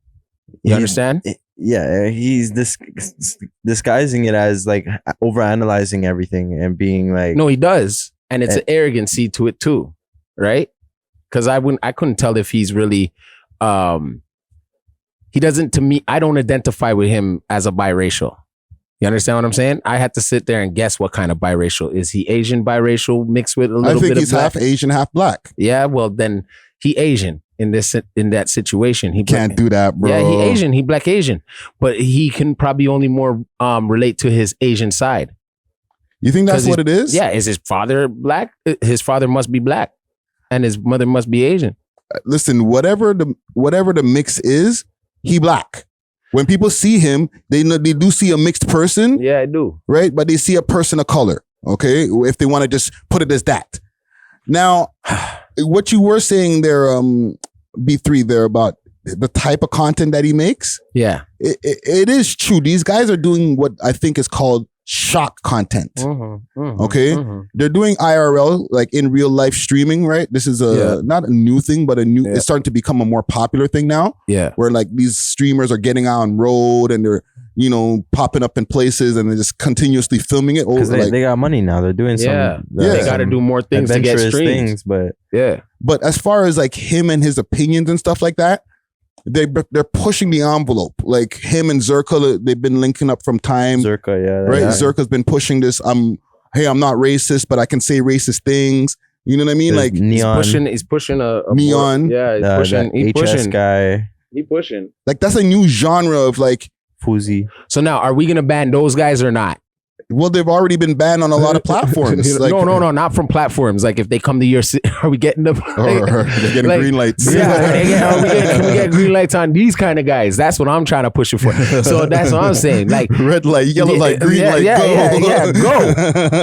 You understand? Yeah, he's disguising it as like overanalyzing everything and being like. No, he does, and it's an arrogancy to it too, right? Because I couldn't tell if he's really, he doesn't, to me, I don't identify with him as a biracial. You understand what I'm saying? I had to sit there and guess what kind of biracial. Is he Asian biracial mixed with a little bit of black? I think he's half Asian, half black. Yeah, well then he Asian in that situation. He can't do that, bro. Yeah, he Asian, he black Asian. But he can probably only more relate to his Asian side. You think that's what it is? Yeah, is his father black? His father must be black. And his mother must be Asian. Listen, whatever the mix is, he black. When people see him, they do see a mixed person. Yeah, I do. Right? But they see a person of color. Okay? If they want to just put it as that. Now, what you were saying there, B3 there about the type of content that he makes. Yeah. It is true. These guys are doing what I think is called shock content. Okay? They're doing IRL, like in real life streaming, right? This is not a new thing, but it's starting to become a more popular thing now. Yeah. Where like these streamers are getting out on road and they're, popping up in places and they're just continuously filming it. Because they got money now. They're doing some. They got to do more things to get streams. But But as far as like him and his opinions and stuff like that, they're pushing the envelope. Like him and Zerka, they've been linking up from time. Zerka, yeah. Right? Zerka's been pushing this. I'm not racist, but I can say racist things. You know what I mean? There's like Neon. He's pushing a Neon. More, he's pushing. Guy. He pushing. Like that's a new genre of like Fuzi. So now, are we gonna ban those guys or not? Well, they've already been banned on a lot of platforms. Like, no, not from platforms. Like if they come to your city, are we getting them? Or they're getting green lights. Yeah, can we get green lights on these kind of guys? That's what I'm trying to push it for. So that's what I'm saying. Like red light, yellow light, green light, go. Go.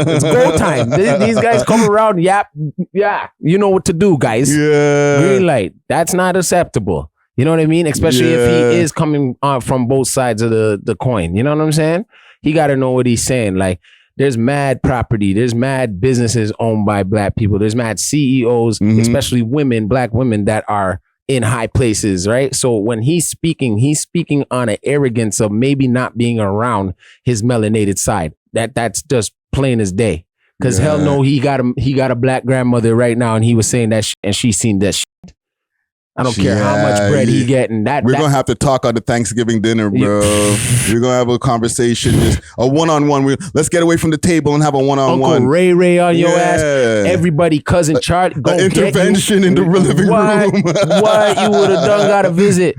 It's go time. These guys come around, yeah. You know what to do, guys. Yeah. Green light. That's not acceptable. You know what I mean? Especially if he is coming from both sides of the coin. You know what I'm saying? He got to know what he's saying. Like, there's mad property. There's mad businesses owned by black people. There's mad CEOs, especially women, black women that are in high places, right? So when he's speaking on an arrogance of maybe not being around his melanated side. That's just plain as day. Because hell no, he got a black grandmother right now, and he was saying that and she seen that shit. I don't care how much bread he getting. We're going to have to talk on the Thanksgiving dinner, bro. We're going to have a conversation, just a one-on-one. Let's get away from the table and have a one-on-one. Uncle Ray on your ass. Everybody, cousin Charlie. Intervention in the living room. What you would have done got a visit.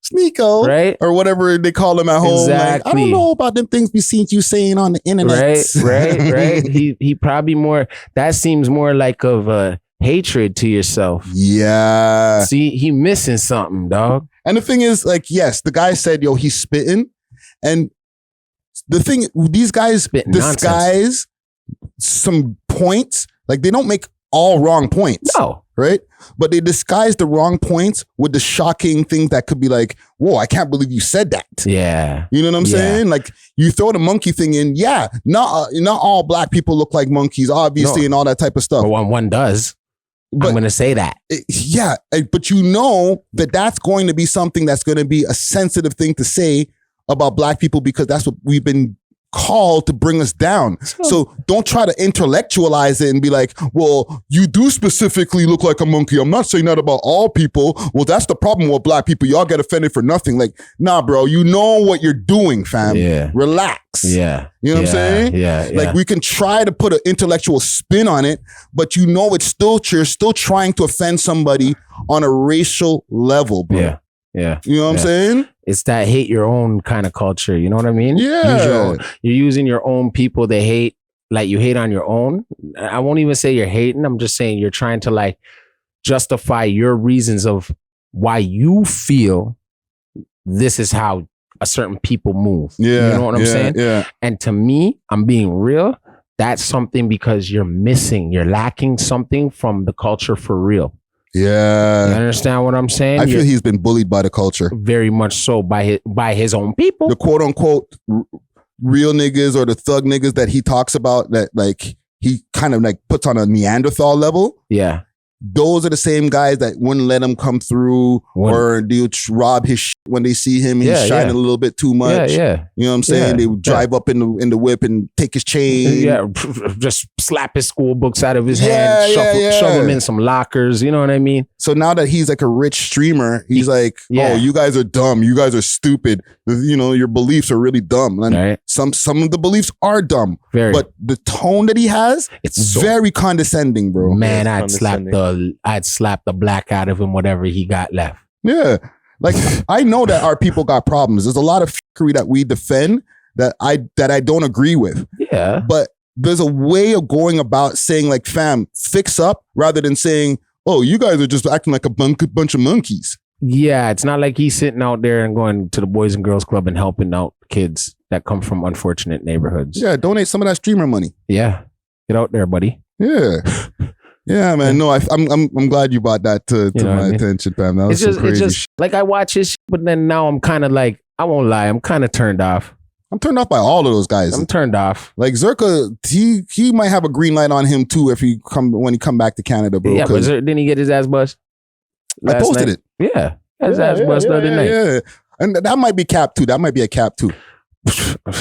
Sneako. Right? Or whatever they call him at home. Exactly. Like, I don't know about them things we seen you saying on the internet. Right. He probably more, that seems more like of a hatred to yourself. Yeah. See, he missing something, dog. And the thing is, like, yes, the guy said, yo, he's spitting. And the thing, these guys spitting disguise some points. Like, they don't make all wrong points. No. Right? But they disguise the wrong points with the shocking things that could be like, whoa, I can't believe you said that. Yeah. You know what I'm saying? Like, you throw the monkey thing in. Yeah. Not all black people look like monkeys, obviously, and all that type of stuff. But one does. But I'm going to say that. Yeah. But you know that that's going to be something that's going to be a sensitive thing to say about black people because that's what we've been called to bring us down. So don't try to intellectualize it and be like, well, you do specifically look like a monkey. I'm not saying that about all people. Well, that's the problem with black people. Y'all get offended for nothing. Like, nah, bro, you know what you're doing, fam. Yeah. Relax. Yeah. You know what I'm saying? Yeah. Like, we can try to put an intellectual spin on it, but you know you're still trying to offend somebody on a racial level, bro. Yeah. You know what I'm saying? It's that hate your own kind of culture. You know what I mean? Yeah. You're using your own people to hate, like you hate on your own. I won't even say you're hating. I'm just saying you're trying to like justify your reasons of why you feel this is how a certain people move. Yeah. You know what I'm saying? Yeah. And to me, I'm being real. That's something because you're lacking something from the culture for real. Yeah. You understand what I'm saying? I feel he's been bullied by the culture. Very much so by his own people. The quote unquote real niggas or the thug niggas that he talks about that like he kind of like puts on a Neanderthal level. Yeah. Those are the same guys that wouldn't let him come through or they'll rob his shit when they see him. He's shining a little bit too much. Yeah. You know what I'm saying? They would drive up in the whip and take his chain. Yeah. Just slap his school books out of his hand, shove him in some lockers. You know what I mean? So now that he's like a rich streamer, he's like, oh, you guys are dumb. You guys are stupid. You know, your beliefs are really dumb. And some of the beliefs are dumb. But the tone that he has, it's very condescending, bro. Man, I'd slap the black out of him, whatever he got left. Yeah. Like, I know that our people got problems. There's a lot of fuckery that we defend that I don't agree with. Yeah. But there's a way of going about saying like, fam, fix up rather than saying, oh, you guys are just acting like a bunch of monkeys. Yeah. It's not like he's sitting out there and going to the Boys and Girls Club and helping out kids that come from unfortunate neighborhoods. Yeah. Donate some of that streamer money. Yeah. Get out there, buddy. Yeah. Yeah, man. No, I'm glad you brought that to my attention, fam. That was some crazy shit. Like I watch his shit, but then now I'm kind of like, I won't lie, I'm kind of turned off. I'm turned off by all of those guys. I'm turned off. Like Zerka, he might have a green light on him too when he come back to Canada, bro. Yeah, but didn't he get his ass bust? I posted it. Yeah, his ass bust the other night. Yeah, and that might be cap too. That might be a cap too.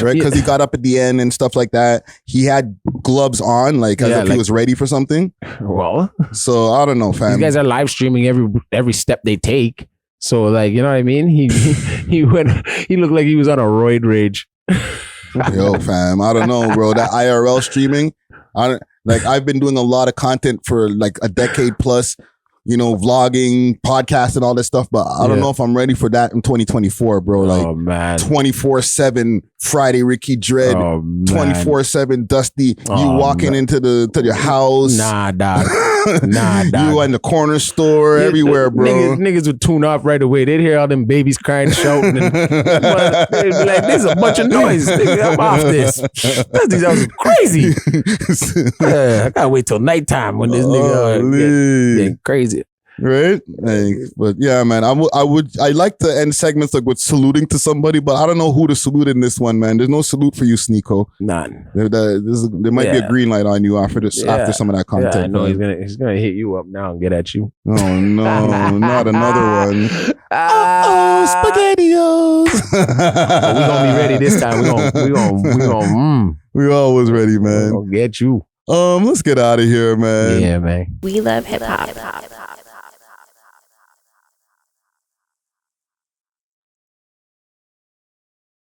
Right, because he got up at the end and stuff like that. He had gloves on, like as if he was ready for something. Well, so I don't know, fam. These guys are live streaming every step they take. So, like, you know what I mean? He looked like he was on a roid rage. Yo, fam, I don't know, bro. That IRL streaming, I've been doing a lot of content for like a decade plus. You know, vlogging, podcast, and all that stuff. But I don't know if I'm ready for that in 2024, bro. Like, 24/7 Friday Ricky Dread, 24/7 Dusty. You walking into your house. Nah, dog. Nah, dog. You in the corner store, everywhere, bro. Niggas would tune off right away. They'd hear all them babies crying, shouting. They'd be like, there's a bunch of noise. Nigga, I'm off this. That was crazy. I gotta wait till nighttime when this nigga get crazy. Right? Like, but yeah, man, I like to end segments like with saluting to somebody, but I don't know who to salute in this one, man. There's no salute for you, Sneako. None. There might be a green light on you after some of that content. Yeah, I know he's gonna hit you up now and get at you. Oh no, not another one. SpaghettiOs. We gonna be ready this time. We always ready, man. We gonna get you. Let's get out of here, man. Yeah, man. We love hip hop.